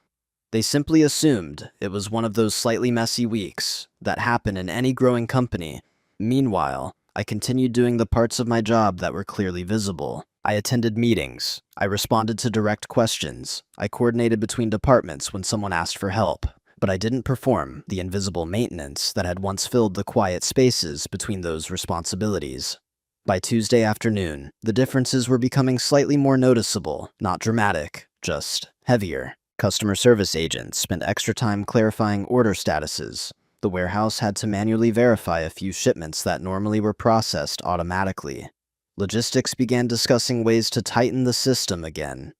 They simply assumed it was one of those slightly messy weeks that happen in any growing company. Meanwhile, I continued doing the parts of my job that were clearly visible. I attended meetings. I responded to direct questions. I coordinated between departments when someone asked for help. But I didn't perform the invisible maintenance that had once filled the quiet spaces between those responsibilities. By Tuesday afternoon, the differences were becoming slightly more noticeable, not dramatic, just heavier. Customer service agents spent extra time clarifying order statuses. The warehouse had to manually verify a few shipments that normally were processed automatically. Logistics began discussing ways to tighten the system again.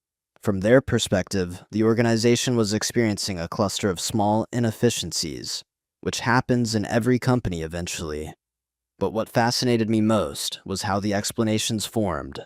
From their perspective, the organization was experiencing a cluster of small inefficiencies, which happens in every company eventually. But what fascinated me most was how the explanations formed.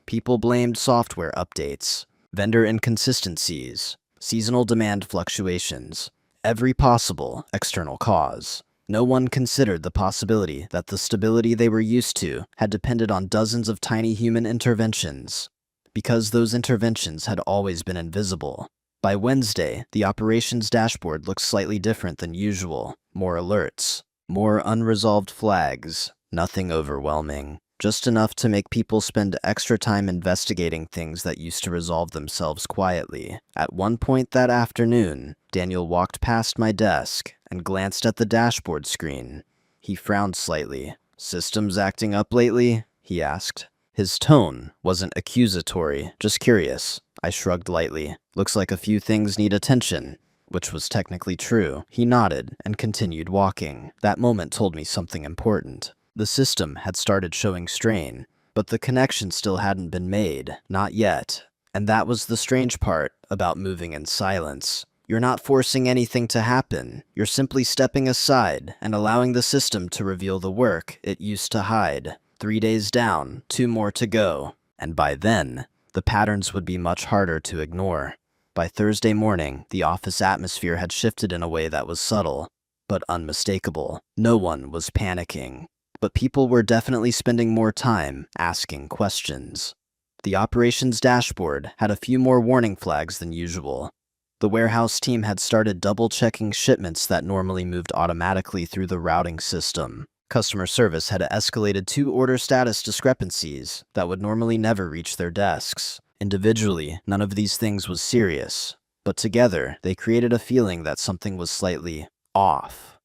People blamed software updates, vendor inconsistencies, seasonal demand fluctuations, every possible external cause. No one considered the possibility that the stability they were used to had depended on dozens of tiny human interventions, because those interventions had always been invisible. By Wednesday, the operations dashboard looked slightly different than usual. More alerts, more unresolved flags, nothing overwhelming. Just enough to make people spend extra time investigating things that used to resolve themselves quietly. At one point that afternoon, Daniel walked past my desk and glanced at the dashboard screen. He frowned slightly. "Systems acting up lately?" he asked. His tone wasn't accusatory, just curious. I shrugged lightly. "Looks like a few things need attention." Which was technically true. He nodded and continued walking. That moment told me something important. The system had started showing strain, but the connection still hadn't been made. Not yet. And that was the strange part about moving in silence. You're not forcing anything to happen. You're simply stepping aside and allowing the system to reveal the work it used to hide. 3 days down, 2 more to go. And by then, the patterns would be much harder to ignore. By Thursday morning, the office atmosphere had shifted in a way that was subtle, but unmistakable. No one was panicking, but people were definitely spending more time asking questions. The operations dashboard had a few more warning flags than usual. The warehouse team had started double-checking shipments that normally moved automatically through the routing system. Customer service had escalated 2 order status discrepancies that would normally never reach their desks. Individually, none of these things was serious, but together, they created a feeling that something was slightly off.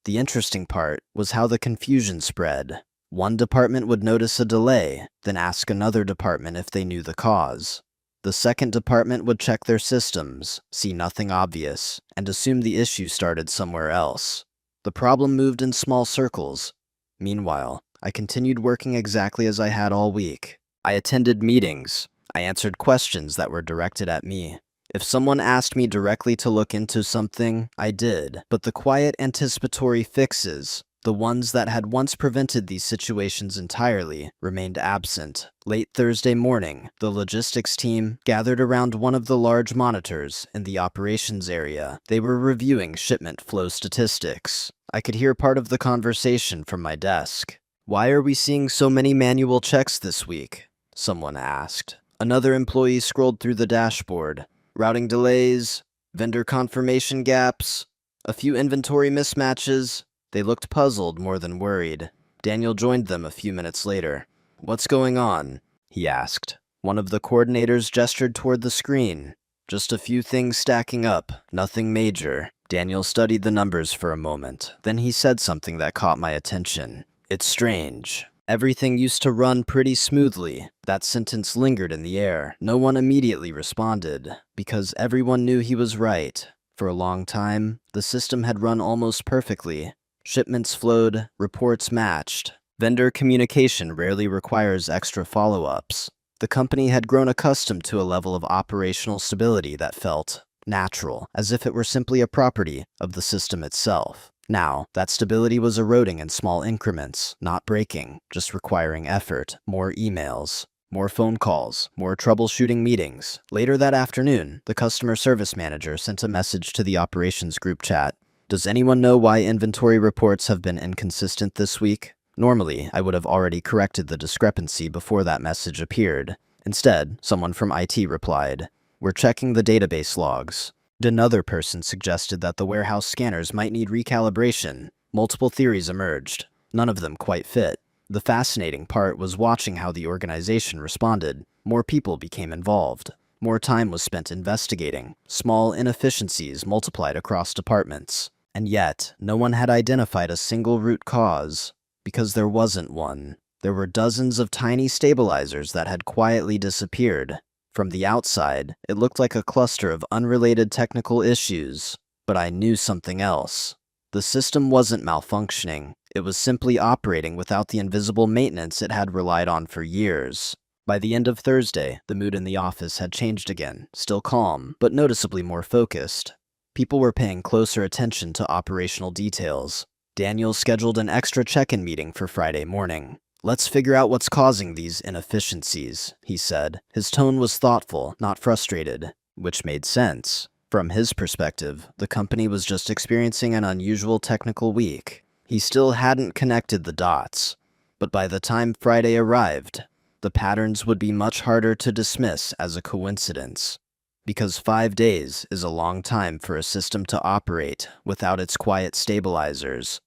The interesting part was how the confusion spread. One department would notice a delay, then ask another department if they knew the cause. The second department would check their systems, see nothing obvious, and assume the issue started somewhere else. The problem moved in small circles. Meanwhile, I continued working exactly as I had all week. I attended meetings. I answered questions that were directed at me. If someone asked me directly to look into something, I did. But the quiet anticipatory fixes, the ones that had once prevented these situations entirely, remained absent. Late Thursday morning, the logistics team gathered around one of the large monitors in the operations area. They were reviewing shipment flow statistics. I could hear part of the conversation from my desk. "Why are we seeing so many manual checks this week?" someone asked. Another employee scrolled through the dashboard. Routing delays, vendor confirmation gaps, a few inventory mismatches. They looked puzzled more than worried. Daniel joined them a few minutes later. "What's going on?" he asked. One of the coordinators gestured toward the screen. "Just a few things stacking up, nothing major." Daniel studied the numbers for a moment. Then he said something that caught my attention. "It's strange. Everything used to run pretty smoothly." That sentence lingered in the air. No one immediately responded, because everyone knew he was right. For a long time, the system had run almost perfectly. Shipments flowed, reports matched. Vendor communication rarely requires extra follow-ups. The company had grown accustomed to a level of operational stability that felt natural, as if it were simply a property of the system itself. Now, that stability was eroding in small increments, not breaking, just requiring effort, more emails, more phone calls, more troubleshooting meetings. Later that afternoon, the customer service manager sent a message to the operations group chat. "Does anyone know why inventory reports have been inconsistent this week?" Normally, I would have already corrected the discrepancy before that message appeared. Instead, someone from IT replied, "We're checking the database logs." Another person suggested that the warehouse scanners might need recalibration. Multiple theories emerged. None of them quite fit. The fascinating part was watching how the organization responded. More people became involved. More time was spent investigating. Small inefficiencies multiplied across departments. And yet, no one had identified a single root cause. Because there wasn't one. There were dozens of tiny stabilizers that had quietly disappeared. From the outside, it looked like a cluster of unrelated technical issues, but I knew something else. The system wasn't malfunctioning. It was simply operating without the invisible maintenance it had relied on for years. By the end of Thursday, the mood in the office had changed again, still calm, but noticeably more focused. People were paying closer attention to operational details. Daniel scheduled an extra check-in meeting for Friday morning. "Let's figure out what's causing these inefficiencies," he said. His tone was thoughtful, not frustrated, which made sense. From his perspective, the company was just experiencing an unusual technical week. He still hadn't connected the dots. But by the time Friday arrived, the patterns would be much harder to dismiss as a coincidence. Because 5 days is a long time for a system to operate without its quiet stabilizers.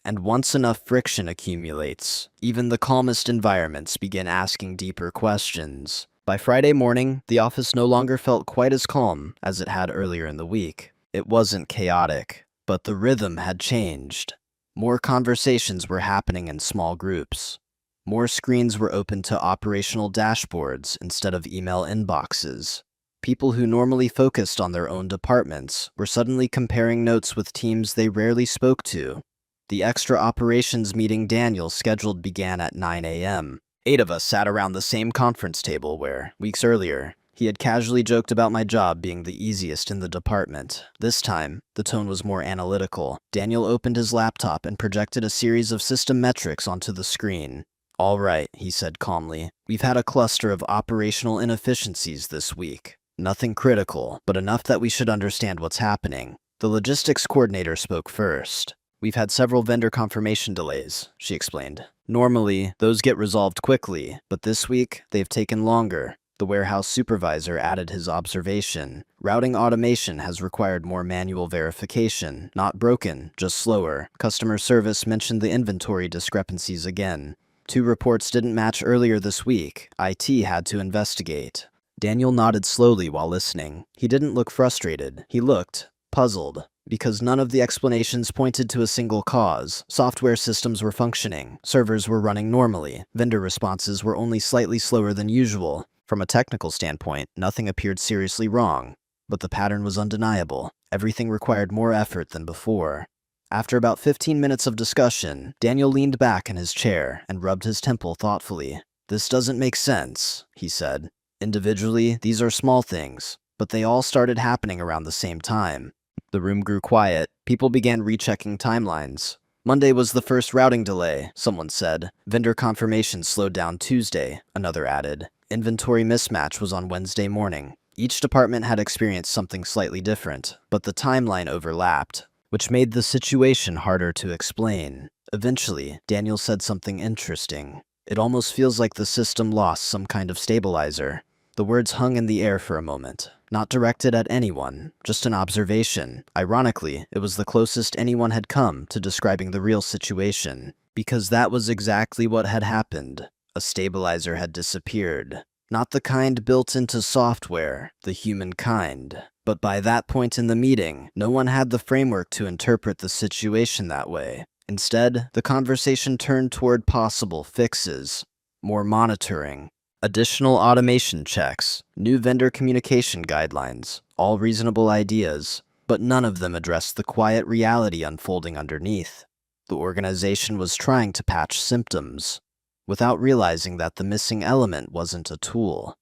And once enough friction accumulates, even the calmest environments begin asking deeper questions. By Friday morning, the office no longer felt quite as calm as it had earlier in the week. It wasn't chaotic, but the rhythm had changed. More conversations were happening in small groups. More screens were open to operational dashboards instead of email inboxes. People who normally focused on their own departments were suddenly comparing notes with teams they rarely spoke to. The extra operations meeting Daniel scheduled began at 9 a.m. 8 of us sat around the same conference table where, weeks earlier, he had casually joked about my job being the easiest in the department. This time, the tone was more analytical. Daniel opened his laptop and projected a series of system metrics onto the screen. "All right," he said calmly. "We've had a cluster of operational inefficiencies this week. Nothing critical, but enough that we should understand what's happening." The logistics coordinator spoke first. "We've had several vendor confirmation delays," she explained. "Normally, those get resolved quickly, but this week, they've taken longer." The warehouse supervisor added his observation. "Routing automation has required more manual verification. Not broken, just slower." Customer service mentioned the inventory discrepancies again. 2 reports didn't match earlier this week. IT had to investigate. Daniel nodded slowly while listening. He didn't look frustrated. He looked puzzled, because none of the explanations pointed to a single cause. Software systems were functioning, servers were running normally, vendor responses were only slightly slower than usual. From a technical standpoint, nothing appeared seriously wrong, but the pattern was undeniable. Everything required more effort than before. After about 15 minutes of discussion, Daniel leaned back in his chair and rubbed his temple thoughtfully. "This doesn't make sense," he said. "Individually, these are small things, but they all started happening around the same time." The room grew quiet. People began rechecking timelines. "Monday was the first routing delay," someone said. "Vendor confirmation slowed down Tuesday," another added. "Inventory mismatch was on Wednesday morning." Each department had experienced something slightly different, but the timeline overlapped, which made the situation harder to explain. Eventually, Daniel said something interesting. "It almost feels like the system lost some kind of stabilizer." The words hung in the air for a moment, not directed at anyone, just an observation. Ironically, it was the closest anyone had come to describing the real situation, because that was exactly what had happened. A stabilizer had disappeared. Not the kind built into software, the human kind. But by that point in the meeting, no one had the framework to interpret the situation that way. Instead, the conversation turned toward possible fixes, more monitoring, additional automation checks, new vendor communication guidelines, all reasonable ideas, but none of them addressed the quiet reality unfolding underneath. The organization was trying to patch symptoms, without realizing that the missing element wasn't a tool.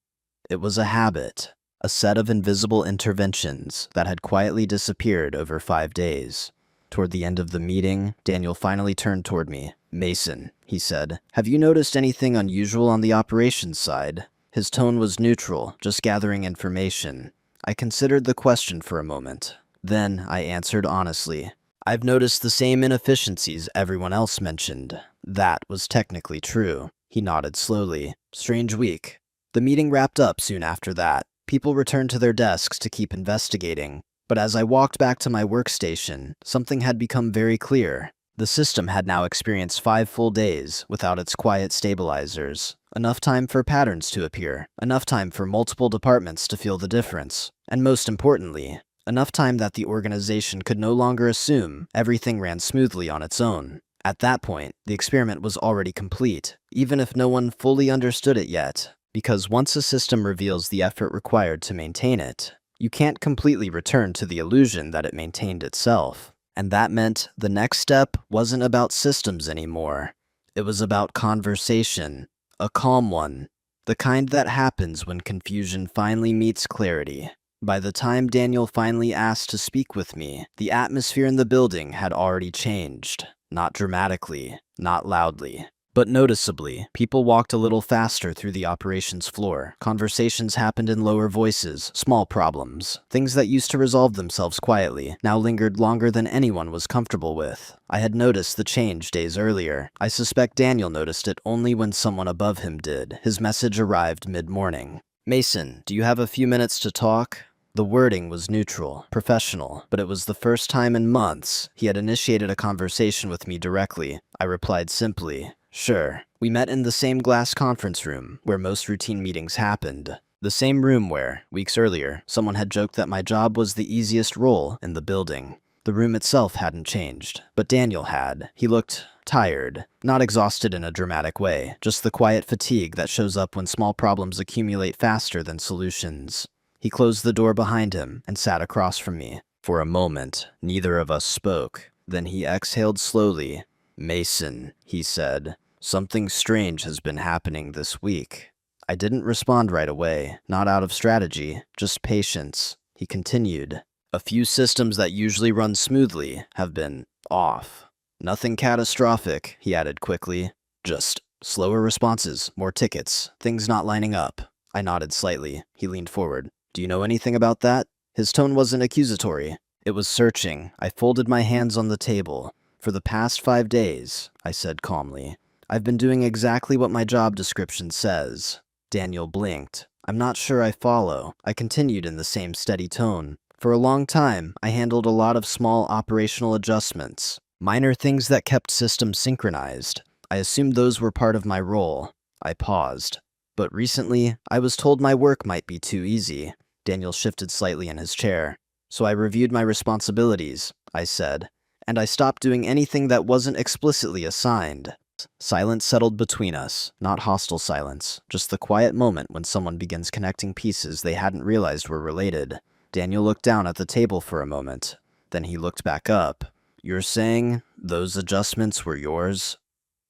It was a habit, a set of invisible interventions that had quietly disappeared over 5 days. Toward the end of the meeting, Daniel finally turned toward me. "Mason," he said, "have you noticed anything unusual on the operations side?" His tone was neutral, just gathering information. I considered the question for a moment. Then I answered honestly. "I've noticed the same inefficiencies everyone else mentioned." That was technically true. He nodded slowly. "Strange week." The meeting wrapped up soon after that. People returned to their desks to keep investigating. But as I walked back to my workstation, something had become very clear. The system had now experienced 5 full days without its quiet stabilizers. Enough time for patterns to appear, enough time for multiple departments to feel the difference, and most importantly, enough time that the organization could no longer assume everything ran smoothly on its own. At that point, the experiment was already complete, even if no one fully understood it yet, because once a system reveals the effort required to maintain it, you can't completely return to the illusion that it maintained itself. And that meant the next step wasn't about systems anymore. It was about conversation, a calm one, the kind that happens when confusion finally meets clarity. By the time Daniel finally asked to speak with me, the atmosphere in the building had already changed. Not dramatically, not loudly, but noticeably. People walked a little faster through the operations floor. Conversations happened in lower voices, small problems. Things that used to resolve themselves quietly now lingered longer than anyone was comfortable with. I had noticed the change days earlier. I suspect Daniel noticed it only when someone above him did. His message arrived mid-morning. "Mason, do you have a few minutes to talk?" The wording was neutral, professional, but it was the first time in months he had initiated a conversation with me directly. I replied simply, "Sure." We met in the same glass conference room where most routine meetings happened. The same room where, weeks earlier, someone had joked that my job was the easiest role in the building. The room itself hadn't changed, but Daniel had. He looked tired, not exhausted in a dramatic way, just the quiet fatigue that shows up when small problems accumulate faster than solutions. He closed the door behind him and sat across from me. For a moment, neither of us spoke. Then he exhaled slowly. "Mason," he said, "something strange has been happening this week." I didn't respond right away, not out of strategy, just patience. He continued, "A few systems that usually run smoothly have been off. Nothing catastrophic," he added quickly. "Just slower responses, more tickets, things not lining up." I nodded slightly. He leaned forward. "Do you know anything about that?" His tone wasn't accusatory. It was searching. I folded my hands on the table. "For the past 5 days," I said calmly, "I've been doing exactly what my job description says." Daniel blinked. "I'm not sure I follow." I continued in the same steady tone. "For a long time, I handled a lot of small operational adjustments, minor things that kept systems synchronized. I assumed those were part of my role." I paused. But recently, I was told my work might be too easy. Daniel shifted slightly in his chair. So I reviewed my responsibilities, I said, and I stopped doing anything that wasn't explicitly assigned. Silence settled between us, not hostile silence, just the quiet moment when someone begins connecting pieces they hadn't realized were related. Daniel looked down at the table for a moment. Then he looked back up. You're saying those adjustments were yours?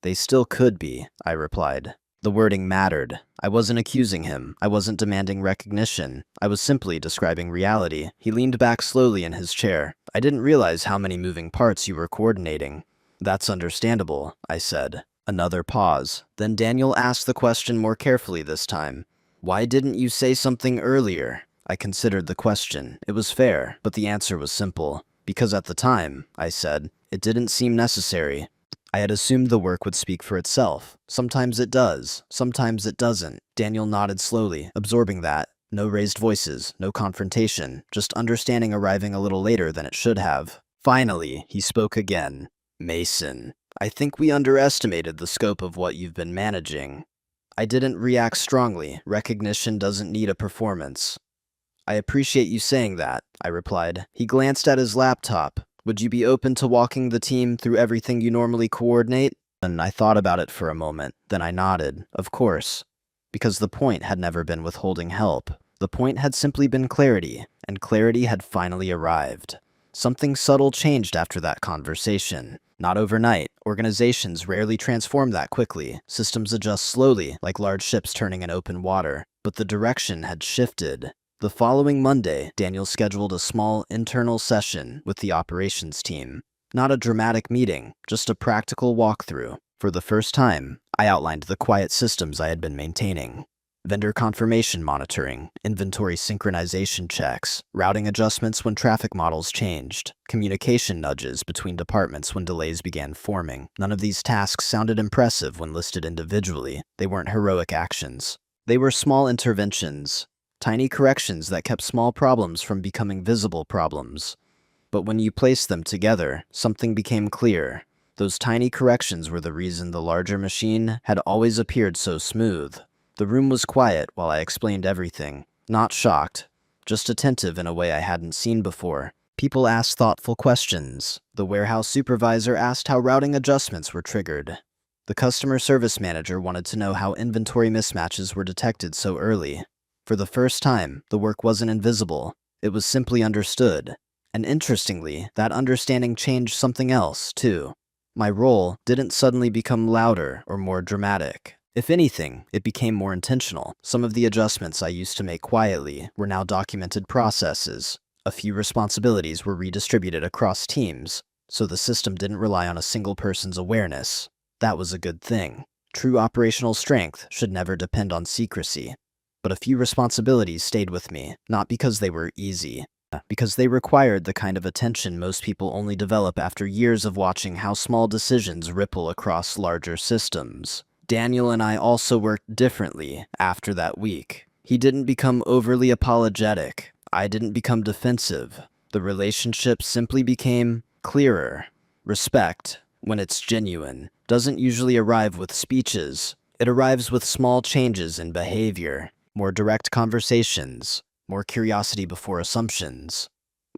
They still could be, I replied. The wording mattered. I wasn't accusing him. I wasn't demanding recognition. I was simply describing reality. He leaned back slowly in his chair. I didn't realize how many moving parts you were coordinating. That's understandable, I said. Another pause. Then Daniel asked the question more carefully this time. Why didn't you say something earlier? I considered the question. It was fair, but the answer was simple. Because at the time, I said, it didn't seem necessary. I had assumed the work would speak for itself. Sometimes it does, sometimes it doesn't. Daniel nodded slowly, absorbing that. No raised voices, no confrontation, just understanding arriving a little later than it should have. Finally, he spoke again. Mason, I think we underestimated the scope of what you've been managing. I didn't react strongly. Recognition doesn't need a performance. I appreciate you saying that, I replied. He glanced at his laptop. Would you be open to walking the team through everything you normally coordinate? And I thought about it for a moment. Then I nodded. Of course. Because the point had never been withholding help. The point had simply been clarity, and clarity had finally arrived. Something subtle changed after that conversation. Not overnight. Organizations rarely transform that quickly. Systems adjust slowly, like large ships turning in open water. But the direction had shifted. The following Monday, Daniel scheduled a small internal session with the operations team. Not a dramatic meeting, just a practical walkthrough. For the first time, I outlined the quiet systems I had been maintaining. Vendor confirmation monitoring, inventory synchronization checks, routing adjustments when traffic models changed, communication nudges between departments when delays began forming. None of these tasks sounded impressive when listed individually. They weren't heroic actions. They were small interventions. Tiny corrections that kept small problems from becoming visible problems. But when you placed them together, something became clear. Those tiny corrections were the reason the larger machine had always appeared so smooth. The room was quiet while I explained everything. Not shocked, just attentive in a way I hadn't seen before. People asked thoughtful questions. The warehouse supervisor asked how routing adjustments were triggered. The customer service manager wanted to know how inventory mismatches were detected so early. For the first time, the work wasn't invisible. It was simply understood. And interestingly, that understanding changed something else, too. My role didn't suddenly become louder or more dramatic. If anything, it became more intentional. Some of the adjustments I used to make quietly were now documented processes. A few responsibilities were redistributed across teams, so the system didn't rely on a single person's awareness. That was a good thing. True operational strength should never depend on secrecy. But a few responsibilities stayed with me, not because they were easy, because they required the kind of attention most people only develop after years of watching how small decisions ripple across larger systems. Daniel and I also worked differently after that week. He didn't become overly apologetic. I didn't become defensive. The relationship simply became clearer. Respect, when it's genuine, doesn't usually arrive with speeches. It arrives with small changes in behavior. More direct conversations, more curiosity before assumptions,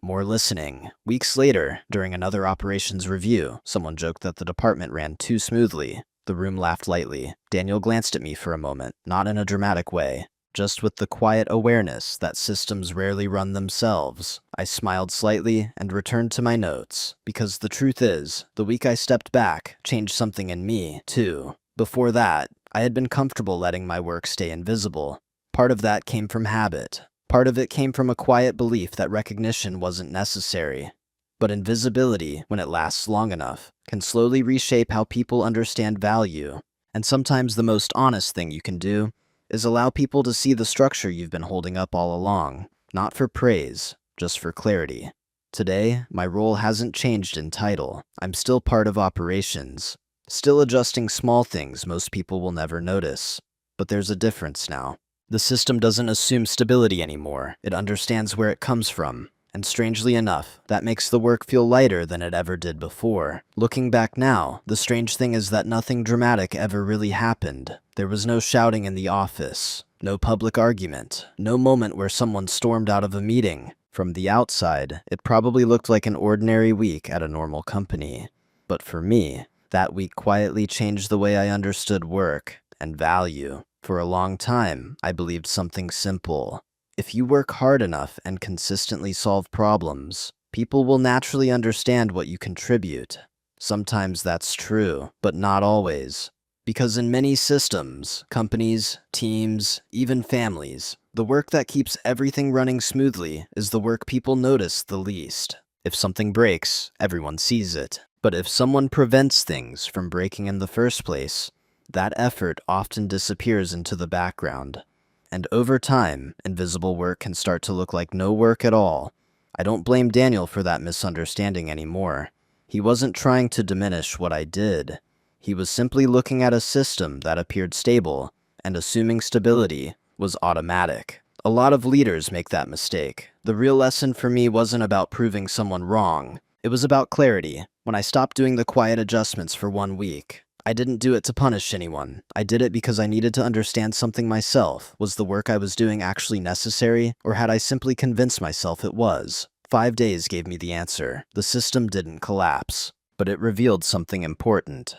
more listening. Weeks later, during another operations review, someone joked that the department ran too smoothly. The room laughed lightly. Daniel glanced at me for a moment, not in a dramatic way, just with the quiet awareness that systems rarely run themselves. I smiled slightly and returned to my notes, because the truth is, the week I stepped back changed something in me, too. Before that, I had been comfortable letting my work stay invisible. Part of that came from habit. Part of it came from a quiet belief that recognition wasn't necessary. But invisibility, when it lasts long enough, can slowly reshape how people understand value. And sometimes the most honest thing you can do is allow people to see the structure you've been holding up all along, not for praise, just for clarity. Today, my role hasn't changed in title. I'm still part of operations, still adjusting small things most people will never notice. But there's a difference now. The system doesn't assume stability anymore. It understands where it comes from. And strangely enough, that makes the work feel lighter than it ever did before. Looking back now, the strange thing is that nothing dramatic ever really happened. There was no shouting in the office, no public argument, no moment where someone stormed out of a meeting. From the outside, it probably looked like an ordinary week at a normal company. But for me, that week quietly changed the way I understood work and value. For a long time, I believed something simple. If you work hard enough and consistently solve problems, people will naturally understand what you contribute. Sometimes that's true, but not always. Because in many systems, companies, teams, even families, the work that keeps everything running smoothly is the work people notice the least. If something breaks, everyone sees it. But if someone prevents things from breaking in the first place, that effort often disappears into the background. And over time, invisible work can start to look like no work at all. I don't blame Daniel for that misunderstanding anymore. He wasn't trying to diminish what I did. He was simply looking at a system that appeared stable and assuming stability was automatic. A lot of leaders make that mistake. The real lesson for me wasn't about proving someone wrong. It was about clarity. When I stopped doing the quiet adjustments for 1 week, I didn't do it to punish anyone. I did it because I needed to understand something myself. Was the work I was doing actually necessary, or had I simply convinced myself it was? 5 days gave me the answer. The system didn't collapse, but it revealed something important.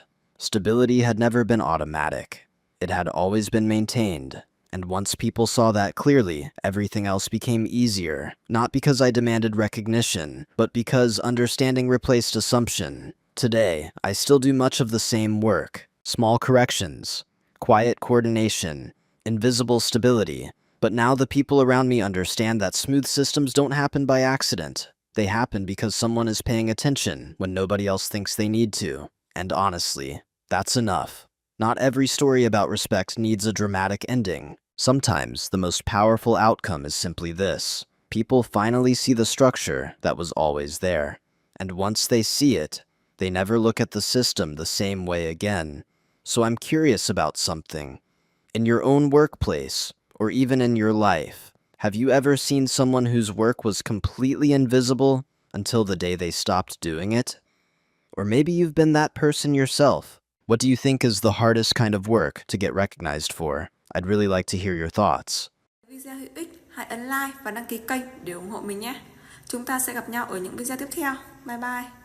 Stability had never been automatic. It had always been maintained. And once people saw that clearly, everything else became easier. Not because I demanded recognition, but because understanding replaced assumption. Today, I still do much of the same work. Small corrections, quiet coordination, invisible stability. But now the people around me understand that smooth systems don't happen by accident. They happen because someone is paying attention when nobody else thinks they need to. And honestly, that's enough. Not every story about respect needs a dramatic ending. Sometimes the most powerful outcome is simply this. People finally see the structure that was always there. And once they see it, they never look at the system the same way again. So I'm curious about something. In your own workplace, or even in your life, have you ever seen someone whose work was completely invisible until the day they stopped doing it? Or maybe you've been that person yourself. What do you think is the hardest kind of work to get recognized for? I'd really like to hear your thoughts. Video hữu ích, hãy ấn like và đăng ký kênh để ủng hộ mình nhé. Chúng ta sẽ gặp nhau ở những video tiếp theo. Bye bye.